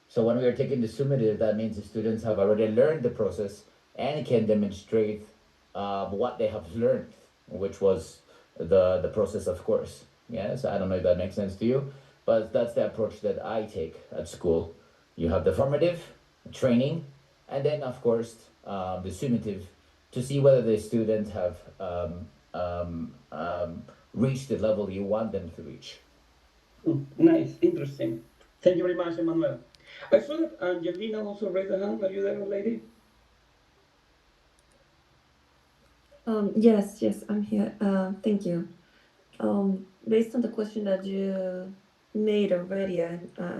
So when we are taking the summative, that means the students have already learned the process and can demonstrate what they have learned, which was the process, of course. Yes, I don't know if that makes sense to you, but that's the approach that I take at school. You have the formative training, and then of course the summative to see whether the students have reached the level you want them to reach. Nice. Interesting. Thank you very much, Emmanuel. I saw that Angelina also raised a hand. Are you there, lady? Yes, yes, I'm here. Thank you. Based on the question that you made already, I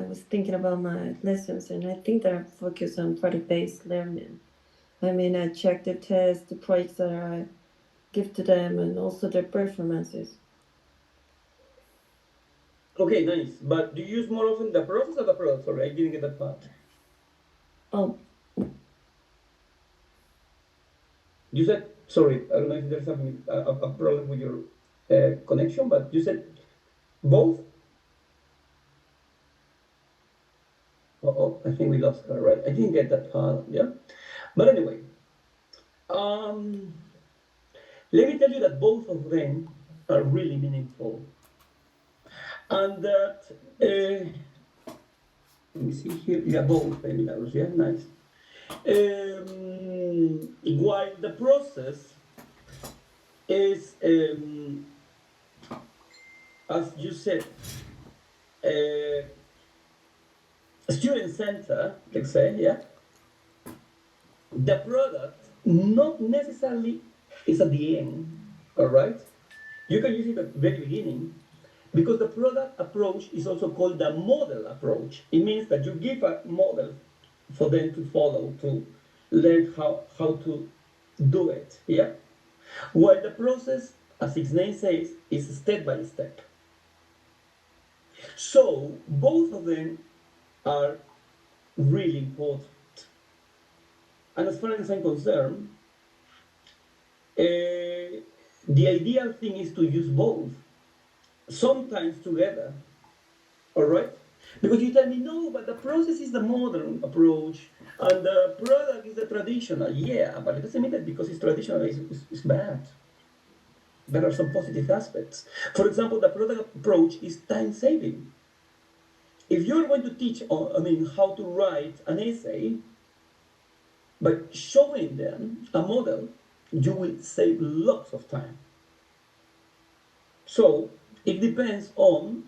was thinking about my lessons, and I think that I focus on project-based learning. I mean, I check the tests, the projects that I give to them, and also their performances. Okay, nice. But do you use more often the process or the product? Sorry, I didn't get that part. Oh, You said, sorry, I don't know if there's something, a problem with your connection, but you said both? Oh, I think we lost her, right? I didn't get that part, yeah? But anyway, um, let me tell you that both of them are really meaningful. And that, let me see here, yeah, both seminars, yeah, nice. While the process is, as you said, uh, student center, let's say, yeah, the product not necessarily is at the end, all right? You can use it at the very beginning because the product approach is also called the model approach. It means that you give a model for them to follow, to learn how to do it, yeah? While the process, as its name says, is step by step. So both of them are really important. And as far as I'm concerned, the ideal thing is to use both, sometimes together. All right? Because you tell me, no, but the process is the modern approach and the product is the traditional. Yeah, but it doesn't mean that because it's traditional is bad. There are some positive aspects. For example, the product approach is time saving. If you're going to teach, how to write an essay, by showing them a model, you will save lots of time. So it depends on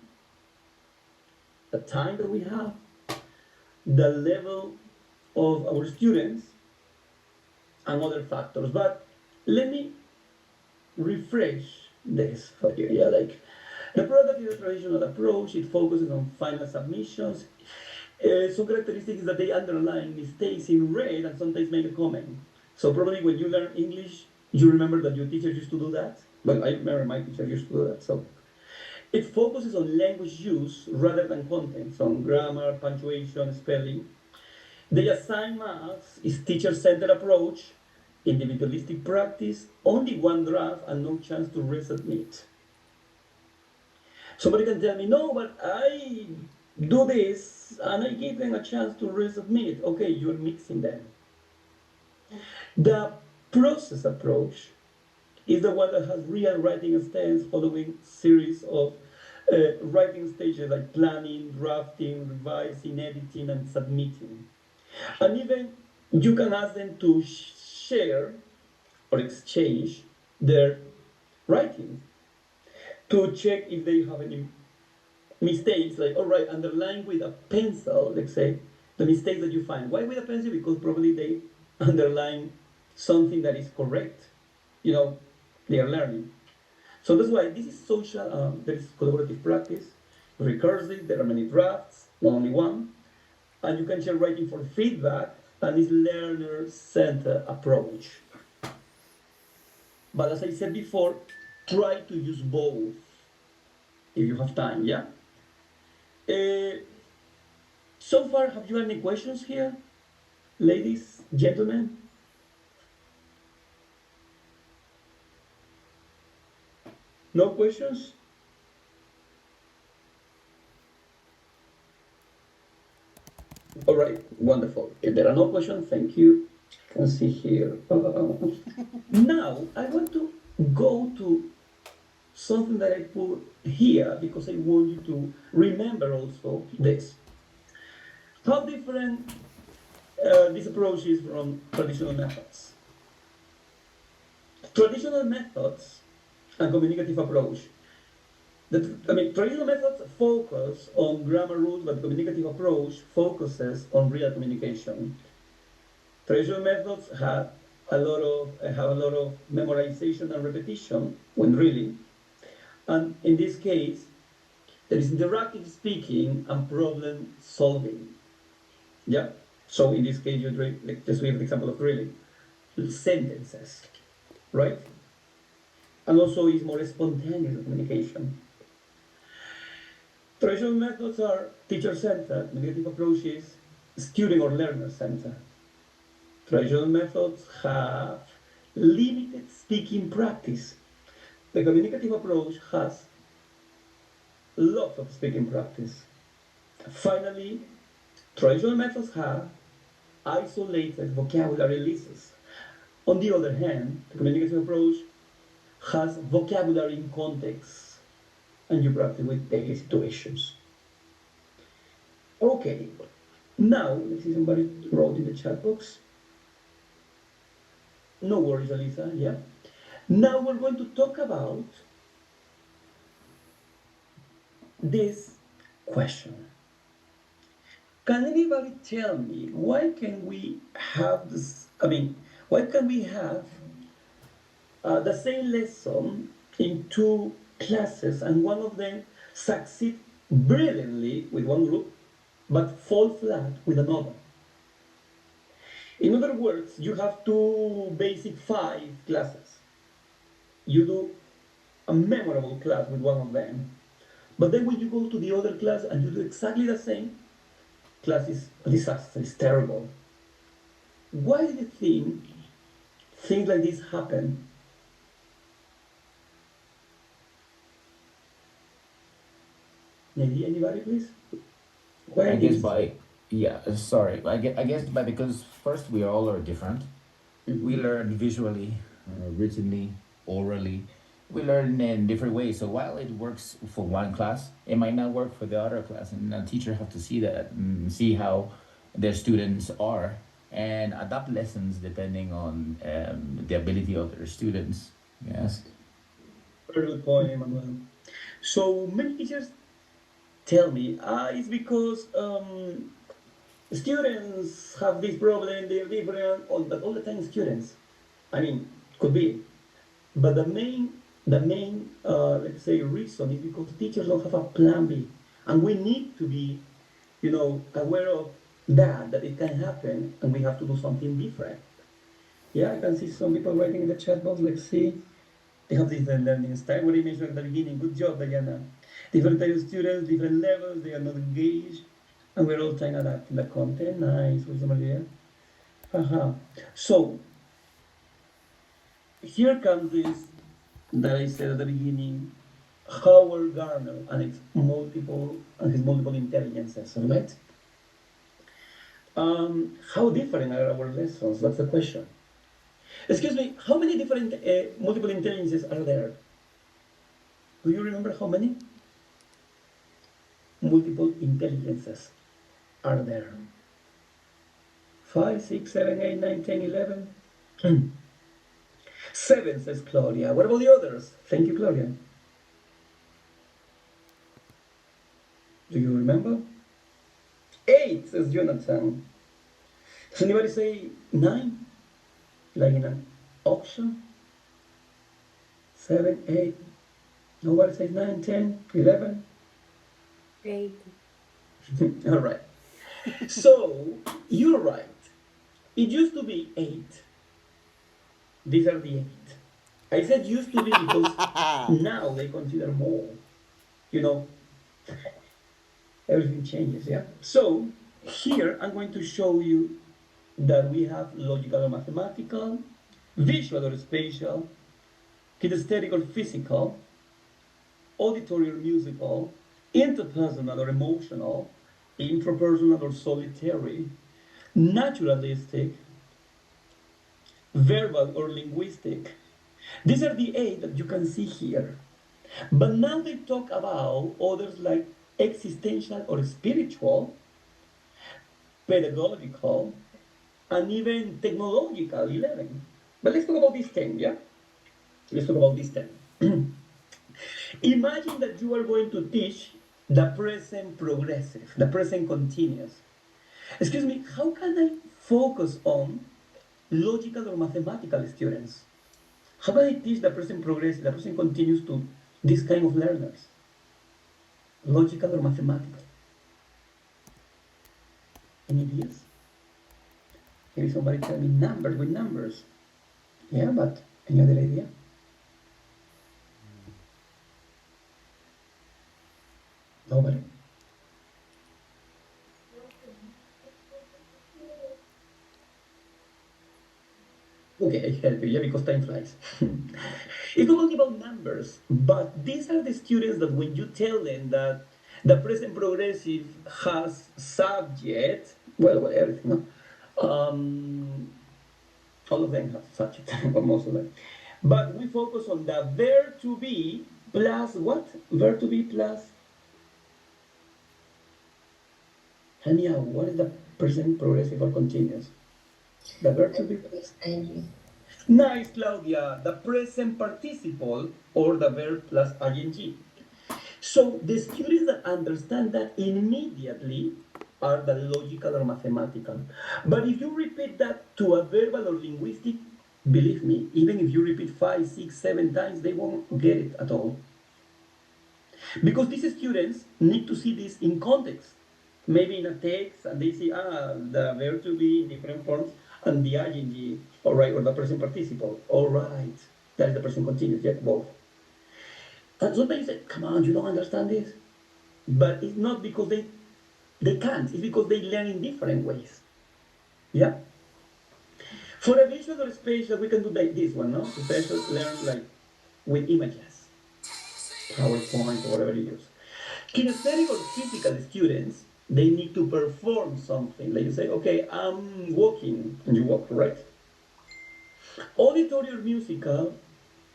the time that we have, the level of our students, and other factors. But let me refresh this for you. Yeah, like the product is a traditional approach. It focuses on final submissions. Some characteristics that they underline mistakes in red and sometimes make a comment. So probably when you learn English, you remember that your teacher used to do that. Well, I remember my teacher used to do that. So it focuses on language use rather than content, so on grammar, punctuation, spelling. They assign marks is teacher-centered approach, individualistic practice, only one draft and no chance to resubmit. Somebody can tell me, no, but I do this and I give them a chance to resubmit. Okay, you're mixing them. The process approach is the one that has real writing stance following series of writing stages like planning, drafting, revising, editing, and submitting. And even you can ask them to share or exchange their writing to check if they have any mistakes, like, all right, underline with a pencil, let's say, the mistakes that you find. Why with a pencil? Because probably they underline something that is correct. They are learning. So that's why this is social, there is collaborative practice, recursive, there are many drafts, not only one, and you can share writing for feedback, and it's learner-centered approach. But as I said before, try to use both if you have time, yeah? So far, have you any questions here? Ladies, gentlemen? No questions? All right, wonderful. If there are no questions, thank you. You can see here. Now, I want to go to something that I put here because I want you to remember also this. How different this approach is from traditional methods. Traditional methods and communicative approach. Traditional methods focus on grammar rules, but the communicative approach focuses on real communication. Traditional methods have a lot of memorization and repetition when really, and in this case, there is interactive speaking and problem solving. Yeah. So in this case, you like just give the example of drilling sentences, right? And also is more spontaneous communication. Traditional methods are teacher-centered, communicative approaches, student or learner-centered. Traditional methods have limited speaking practice. The communicative approach has lots of speaking practice. Finally, traditional methods have isolated vocabulary lists. On the other hand, the communicative approach has vocabulary in context, and you practice with daily situations. Okay, now, let's see, somebody wrote in the chat box. No worries, Alisa, yeah. Now we're going to talk about this question. Can anybody tell me why can we have this? Why can we have the same lesson in two classes and one of them succeed brilliantly with one group but fall flat with another? In other words, you have two basic 5 classes. You do a memorable class with one of them, but then when you go to the other class and you do exactly the same, class is a disaster, it's terrible. why do you think things like this happen? Anybody, please? Why I are guess these? by yeah, sorry. I guess by because first we all are different. We Mhm. learn visually, writtenly, orally. We learn in different ways. So while it works for one class, it might not work for the other class, and a teacher have to see that and see how their students are and adapt lessons depending on the ability of their students. Yes. Very good point, Emmanuel. So many teachers tell me, it's because students have this problem, they're different, all the time students. I mean, could be. But the main, let's say, reason is because teachers don't have a plan B. And we need to be, aware of that it can happen, and we have to do something different. Yeah, I can see some people writing in the chat box, let's see. They have different learning style. What you mentioned at the beginning. Good job, Diana. Different types of students, different levels, they are not engaged, and we're all trying to adapt to the content. Nice, wisdom idea. Haha. So here comes this that I said at the beginning. Howard Gardner and his multiple intelligences, all right? How different are our lessons? That's the question. Excuse me, how many different multiple intelligences are there? Do you remember how many multiple intelligences are there? 5, 6, 7, 8, 9, 10, 11. 7, says Claudia. What about the others? Thank you, Claudia. Do you remember? 8, says Jonathan. Does anybody say 9? Like in an auction? 7, 8. Nobody says 9, 10, 11. 8. All right. So, you're right. It used to be 8. These are the 8. I said used to be because now they consider more. You know, everything changes, yeah? So, here I'm going to show you that we have logical or mathematical, visual or spatial, kinesthetic or physical, auditory or musical, interpersonal or emotional, intrapersonal or solitary, naturalistic, verbal or linguistic. These are the 8 that you can see here. But now they talk about others like existential or spiritual, pedagogical, and even technological 11. But let's talk about these 10, yeah? Let's talk about these 10. Imagine that you are going to teach the present progressive, the present continuous. Excuse me, how can I focus on logical or mathematical students? How can I teach the present progressive, the present continuous to this kind of learners? Logical or mathematical? Any ideas? Maybe somebody tell me numbers with numbers. Yeah, but any other idea? Nobody? Okay, I help you, yeah, because time flies. It's not only about numbers, but these are the students that when you tell them that the present progressive has subject, well, everything, no? All of them have subject, or most of them. But we focus on the verb to be plus what? Verb to be plus, help me out, what is the present progressive or continuous? The verb to be plus ing. Nice, Claudia. The present participle or the verb plus ing. So the students that understand that immediately are the logical or mathematical. But if you repeat that to a verbal or linguistic, believe me, even if you repeat 5, 6, 7 times, they won't get it at all. Because these students need to see this in context. Maybe in a text, and they see, the verb to be in different forms, and the ing, all right, or the present participle, all right. That is the present continuous, yeah, both. And sometimes you say, come on, you don't understand this? But it's not because they can't, it's because they learn in different ways. Yeah? For a visual or spatial, we can do like this one, no? Spatial learn like with images, PowerPoint or whatever you use. Kinesthetic or physical students, they need to perform something. Like you say, okay, I'm walking, and you walk, right? Auditory or musical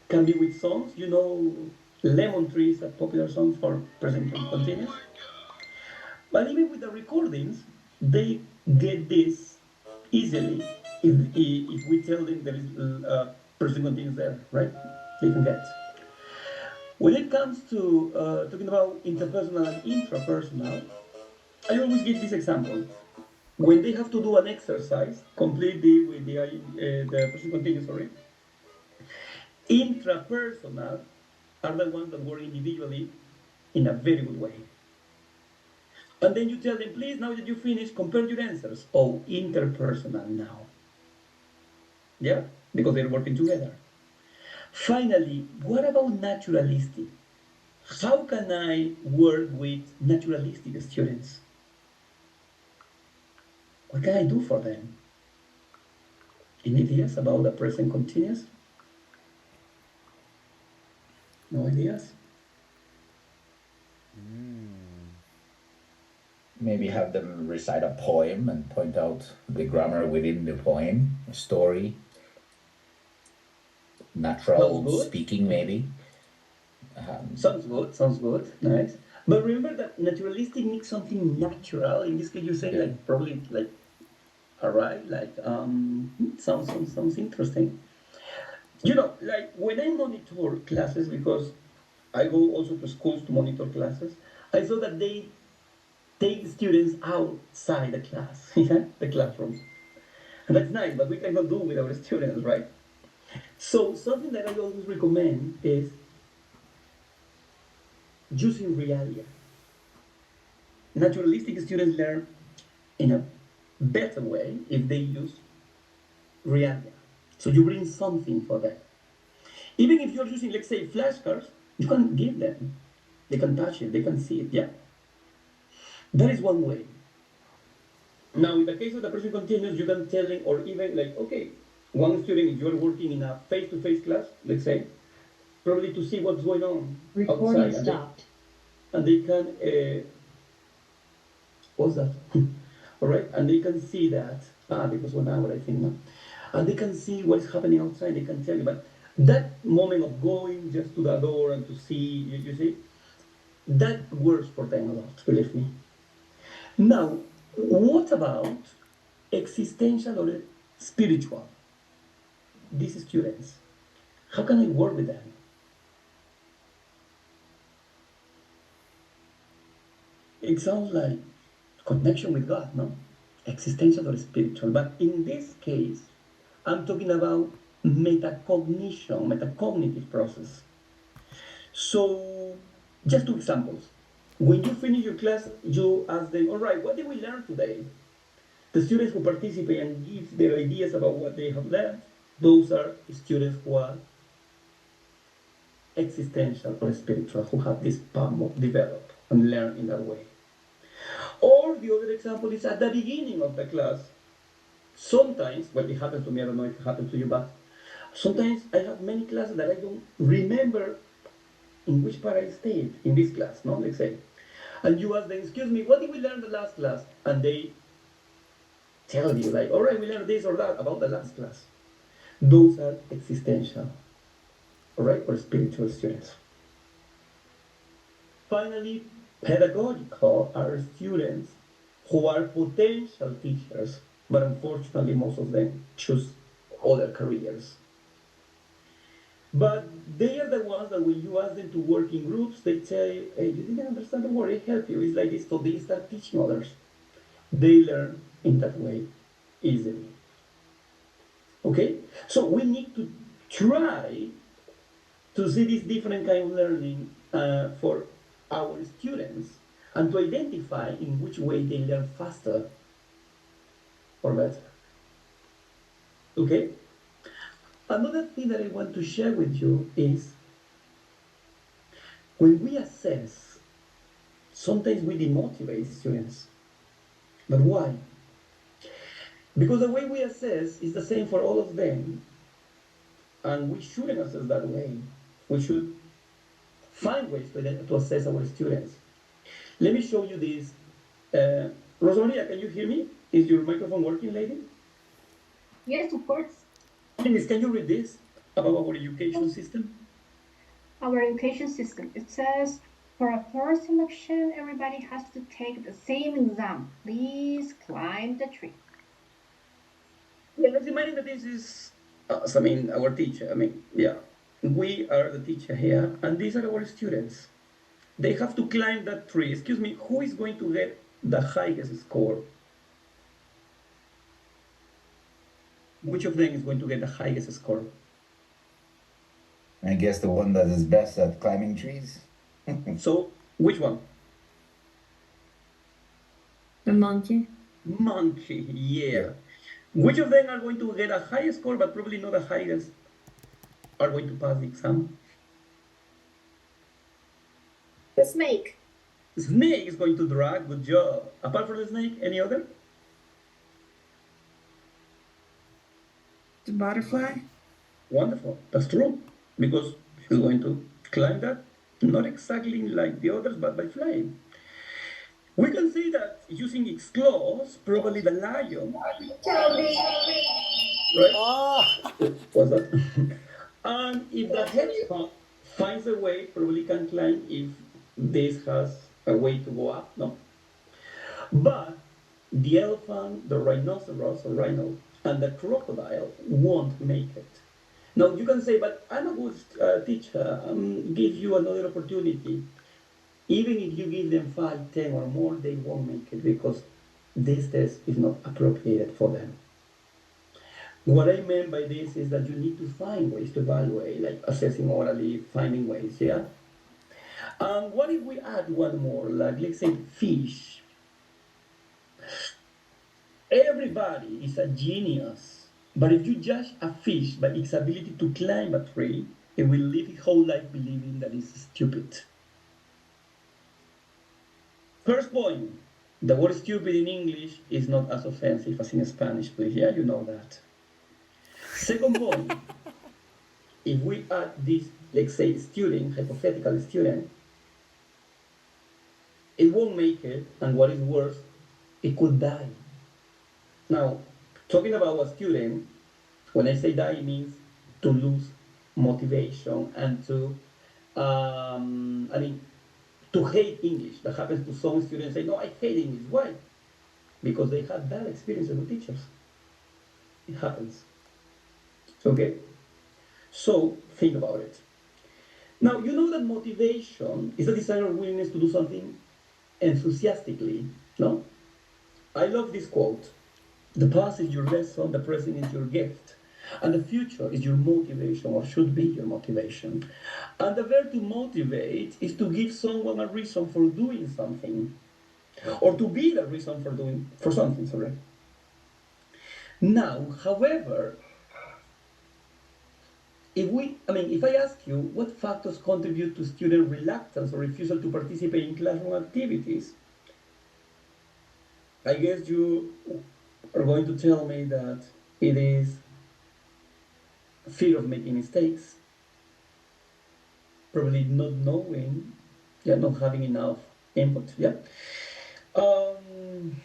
can be with songs. You know, Lemon Tree is a popular song for present continuous. But even with the recordings, they get this easily if we tell them there is present continuous there, right? They can get. When it comes to talking about interpersonal and intrapersonal, I always give this example. When they have to do an exercise completely with the present continuous, sorry, intrapersonal are the ones that work individually in a very good way. And then you tell them, please, now that you finish, compare your answers. Oh, interpersonal now. Yeah, because they're working together. Finally, what about naturalistic? How can I work with naturalistic students? What can I do for them? Any ideas about the present continuous? No ideas? Maybe have them recite a poem and point out the grammar within the poem, a story, natural speaking, maybe. Sounds good, sounds good, nice. But remember that naturalistic needs something natural. In this case, you say like probably like, all right, like sounds interesting. You know, like when I monitor classes, because I go also to schools to monitor classes, I saw that they take students outside the class, yeah, the classroom. And that's nice, but we cannot do with our students, right? So something that I always recommend is using realia. Naturalistic students learn in a better way if they use realia. So you bring something for them. Even if you're using, let's say, flashcards, you can give them. They can touch it, they can see it, yeah? That is one way. Now, in the case of the person continuous, you can tell them, or even like, okay, one student, if you're working in a face-to-face class, let's say, probably to see what's going on Recording outside, stopped. And they can, what's that? All right, and they can see that, because 1 hour, I think, no? And they can see what is happening outside, they can tell you, but that moment of going just to the door and to see, you see, that works for them a lot, believe me. Now, what about existential or spiritual? These students, how can I work with them? It sounds like connection with God, no? Existential or spiritual. But in this case, I'm talking about metacognitive process. So, just 2 examples. When you finish your class, you ask them, all right, what did we learn today? The students who participate and give their ideas about what they have learned, those are students who are existential or spiritual, who have this power develop and learn in that way. Or the other example is at the beginning of the class. Sometimes, well, it happens to me, I don't know if it happens to you, but sometimes I have many classes that I don't remember in which part I stayed in this class, no? Let's say. And you ask them, excuse me, what did we learn the last class? And they tell you, like, all right, we learned this or that about the last class. Those are existential, all right, or spiritual students. Finally, pedagogical are students who are potential teachers, but unfortunately, most of them choose other careers. But they are the ones that when you ask them to work in groups, they say, hey, you didn't understand the word, I help you. It's like this, so they start teaching others. They learn in that way easily. Okay? So we need to try to see this different kind of learning for our students and to identify in which way they learn faster or better. Okay? Another thing that I want to share with you is when we assess, sometimes we demotivate students. But why? Because the way we assess is the same for all of them, and we shouldn't assess that way. We should find ways to assess our students. Let me show you this. Rosalia, can you hear me? Is your microphone working, lady? Yes, of course. Please, can you read this about our education system? Our education system. It says for a first selection, everybody has to take the same exam. Please climb the tree. Yeah, let's imagine that this is us, I mean, our teacher. I mean, yeah, we are the teacher here, and these are our students. They have to climb that tree. Excuse me, who is going to get the highest score? Which of them is going to get the highest score? I guess the one that is best at climbing trees. So, which one? The monkey. Monkey, yeah. Which of them are going to get a high score, but probably not the highest, are going to pass the exam? The snake. Snake is going to drag, good job. Apart from the snake, any other? The butterfly. Wonderful, that's true. Because she's going to climb that, not exactly like the others, but by flying. We can say that using its claws, probably the lion, right? What's that? And if the hedgehog finds a way, probably can climb if this has a way to go up, no? But the elephant, the rhinoceros or rhino, and the crocodile won't make it. Now you can say, but I'm a good teacher, give you another opportunity. Even if you give them 5, 10 or more, they won't make it because this test is not appropriate for them. What I meant by this is that you need to find ways to evaluate, like assessing orally, finding ways, yeah? What if we add one more, like let's say fish? Everybody is a genius, but if you judge a fish by its ability to climb a tree, it will live its whole life believing that it's stupid. First point, the word stupid in English is not as offensive as in Spanish, please. Yeah, you know that. Second point, if we add this, let's say, student, hypothetical student, it won't make it, and what is worse, it could die. Now, talking about a student, when I say die, it means to lose motivation and to, I mean, to hate English. That happens to some students say, no, I hate English. Why? Because they had bad experiences with teachers. It happens. Okay? So think about it. Now, you know that motivation is a desire or willingness to do something enthusiastically, no? I love this quote. The past is your lesson, the present is your gift, and the future is your motivation or should be your motivation. And the verb to motivate is to give someone a reason for doing something or to be the reason for something, sorry. Now, however, if I ask you what factors contribute to student reluctance or refusal to participate in classroom activities, I guess you are going to tell me that it is fear of making mistakes, probably not knowing, yeah, not having enough input, yeah. Um,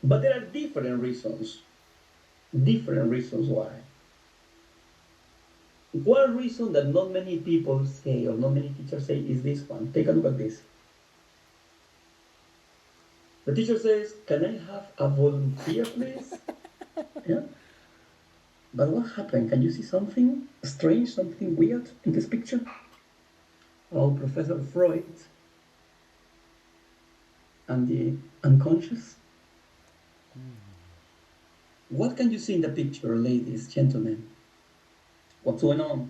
but there are different reasons why. One reason that not many people say or not many teachers say is this one. Take a look at this. The teacher says, can I have a volunteer, please? Yeah. But what happened? Can you see something strange, something weird in this picture? Oh, Professor Freud and the unconscious. What can you see in the picture, ladies, gentlemen? What's going on?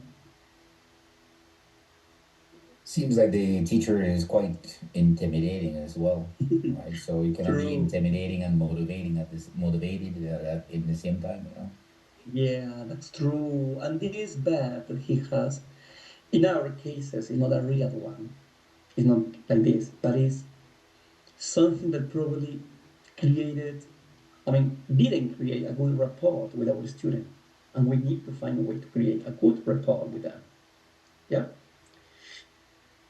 Seems like the teacher is quite intimidating as well, right? So you cannot be intimidating and motivating motivated in the same time, you know. Yeah, that's true. And this bad that he has, in our cases, is not a real one. It's not like this, but it's something that probably created didn't create a good rapport with our student, and we need to find a way to create a good rapport with them. Yeah.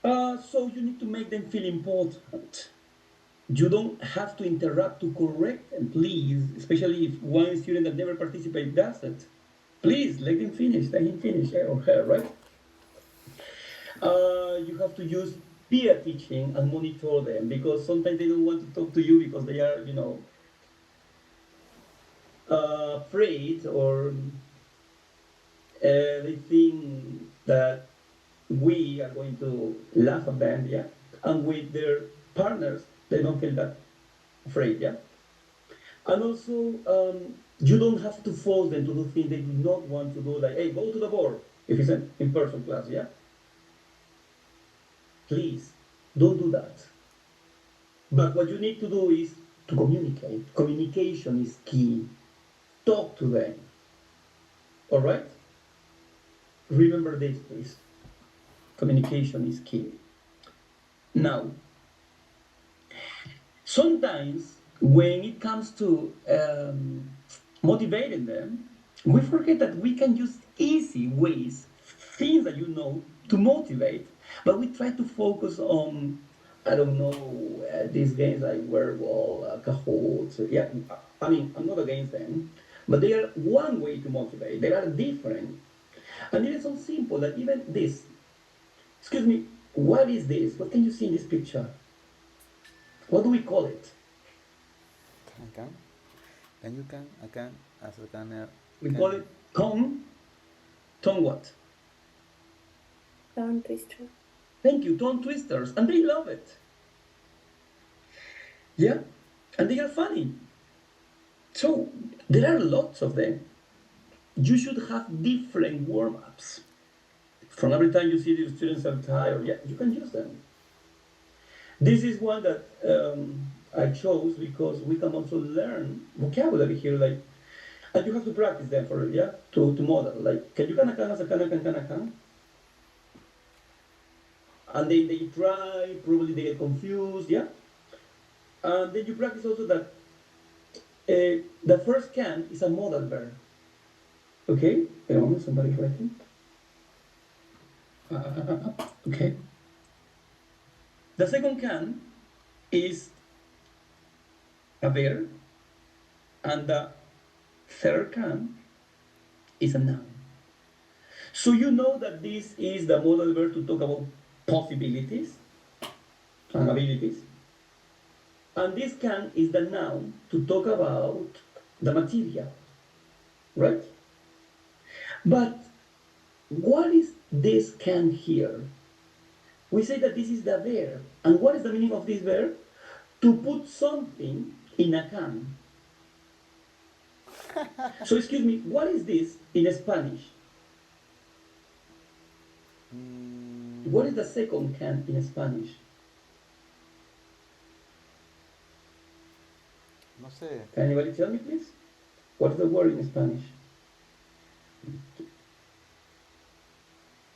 So you need to make them feel important. You don't have to interrupt to correct them, please, especially if one student that never participated does it. Please let him finish, let him finish, or her, right? You have to use peer teaching and monitor them because sometimes they don't want to talk to you because they are, afraid or they think that we are going to laugh at them, yeah? And with their partners, they don't feel that afraid, yeah? And also, you don't have to force them to do things they do not want to do, like, hey, go to the board, if it's an in-person class, yeah? Please, don't do that. But what you need to do is to communicate. Communication is key. Talk to them. All right? Remember this, please. Communication is key. Now, sometimes when it comes to motivating them, we forget that we can use easy ways, things that you know, to motivate, but we try to focus on, I don't know, these games like Werewolf, Kahoot. Yeah, I'm not against them, but they are one way to motivate. They are different. And it is so simple that even this, excuse me, what is this? What can you see in this picture? What do we call it? We call it tongue what? Tongue twister. Thank you, tongue twisters, and they love it. Yeah, and they are funny. So there are lots of them. You should have different warm-ups. From every time you see the students are tired, yeah, you can use them. This is one that I chose because we can also learn vocabulary here, like, and you have to practice them for to model. Like, can you can can, and then they try, probably they get confused, yeah. And then you practice also that the first can is a modal verb. Okay, wait a moment, somebody's writing. Okay. The second can is a verb, and the third can is a noun. So you know that this is the modal verb to talk about possibilities and abilities. And this can is the noun to talk about the material, right? But what is this can here? We say that this is the verb. And what is the meaning of this verb? To put something in a can. So excuse me, what is this in Spanish? What is the second can in Spanish? Can anybody tell me, please? What is the word in Spanish?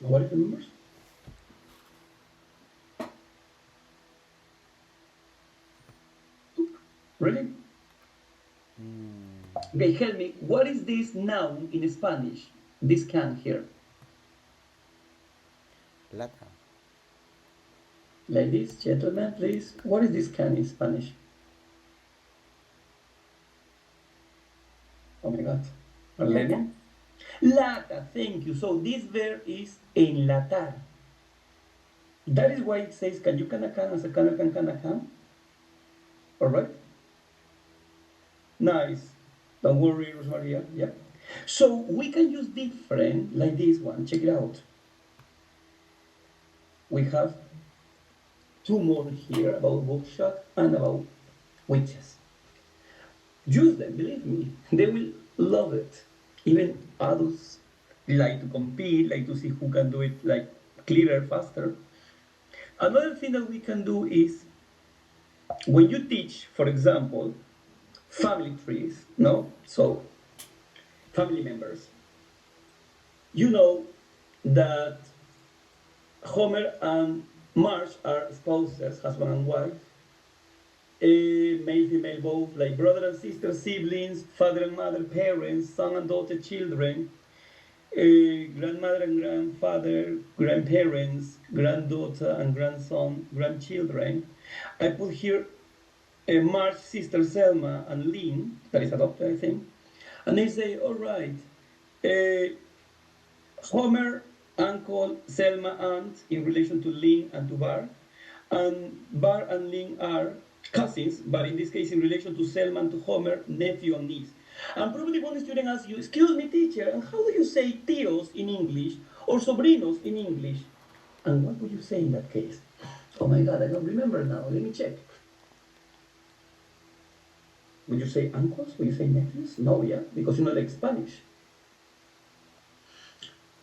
Nobody remembers? Really? Okay, help me. What is this noun in Spanish? This can here. Ladies, gentlemen, please. What is this can in Spanish? Oh my God. Lata. Lata, thank you. So this verb is enlatar. That is why it says, can you can as a can. All right? Nice. Don't worry, Rosmaria. Yeah. So we can use different, like this one. Check it out. We have two more here about bookshop and about witches. Use them, believe me. They will love it. Even adults like to compete, like to see who can do it like clearer, faster. Another thing that we can do is when you teach, for example, family trees, no? So family members. You know that Homer and Marge are spouses, husband and wife. male, female, both, like brother and sister, siblings, father and mother, parents, son and daughter, children, grandmother and grandfather, grandparents, granddaughter and grandson, grandchildren. I put here Marge, sister Selma, and Lynn, that is adopted, I think. And they say, all right, uh, Homer, uncle, Selma, aunt, in relation to Lynn and to Bar. And Bar and Lynn are cousins, but in this case, in relation to Selma and to Homer, nephew and niece. And probably one student asks you, excuse me, teacher, and how do you say tíos in English or sobrinos in English? And what would you say in that case? Oh my God, I don't remember now. Let me check. Would you say uncles? Would you say nephews? No, yeah, because you know like Spanish.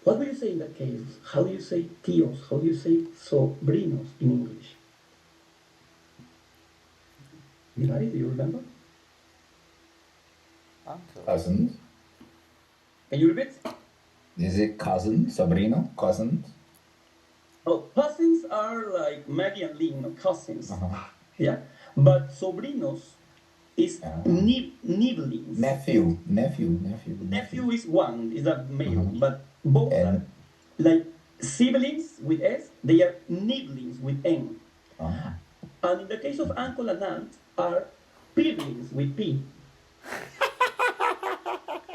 What do you say in that case? How do you say tíos? How do you say sobrinos in English? Anybody, do you remember? Cousins. Can you repeat? Is it cousin, sobrino, cousins? Oh, cousins are like Maggie and Lynn, no? Cousins. Yeah, but sobrinos is nibblings. Nephew. Nephew is one, is a male, but both are like siblings with S, they are nibblings with N. And in the case of uncle and aunt, are piblings with P.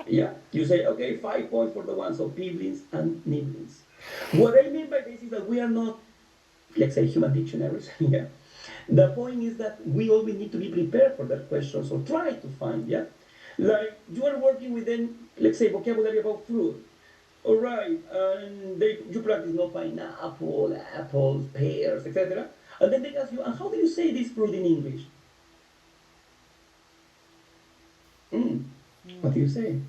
Yeah, you say, okay, 5 points for the one, so piblings and nibblings. What I mean by this is that we are not, let's say, human dictionaries. Yeah. The point is that we always need to be prepared for that question, so try to find, yeah? Like, you are working with them, let's say, vocabulary about fruit. All right, and you practice no pineapple, apples, pears, etc. And then they ask you, and how do you say this fruit in English? What do you say?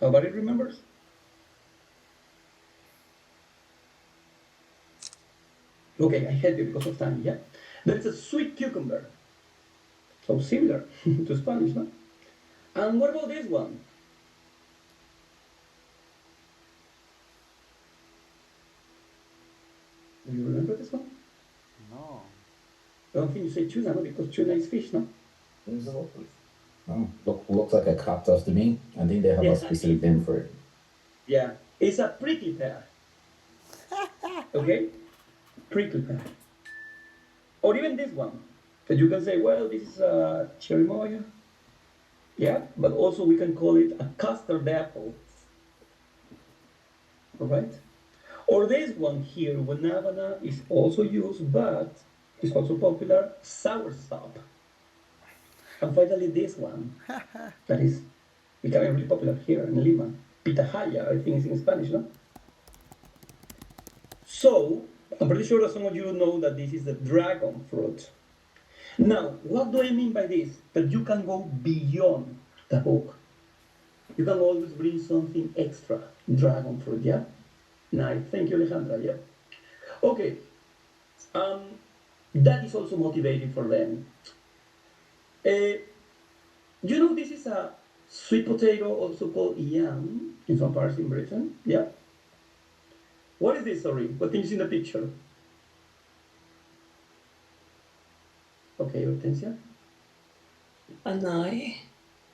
Nobody remembers? Okay, I help you because of time, yeah? There is a sweet cucumber. So similar to Spanish, no? And what about this one? Do you remember this one? No. I don't think you say tuna, no? Because tuna is fish, no? Oh, looks like a cactus to me. I think they have a specific name for it. Yeah, it's a prickly pear. Okay? Prickly pear. Or even this one. That you can say, well, this is a cherimoya. Yeah, but also we can call it a custard apple. All right? Or this one here, guanabana, is also used, but it's also popular, soursop. And finally this one, that is becoming really popular here in Lima, pitahaya, I think it's in Spanish, no? So, I'm pretty sure that some of you know that this is the dragon fruit. Now, what do I mean by this? That you can go beyond the book. You can always bring something extra. Dragon fruit, yeah? Nice. Thank you, Alejandra, yeah. Okay. That is also motivating for them. You know this is a sweet potato, also called yam, in some parts in Britain, yeah? What is this, sorry? What thing is in the picture? Okay, Hortensia? An eye.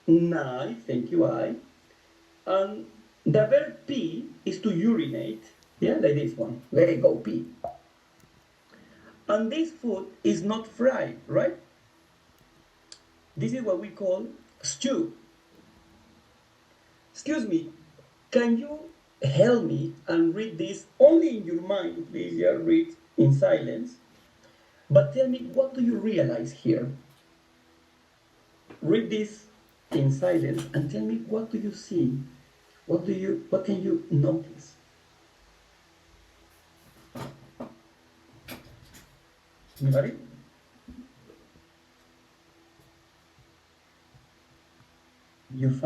Nice, thank you, I. And the verb pee is to urinate, yeah, like this one. Let it go, pee. And this food is not fried, right? This is what we call stew. Excuse me, can you help me and read this only in your mind, please? Yeah, read in silence. But tell me, what do you realize here? Read this in silence and tell me, what do you see? What can you notice? Anybody?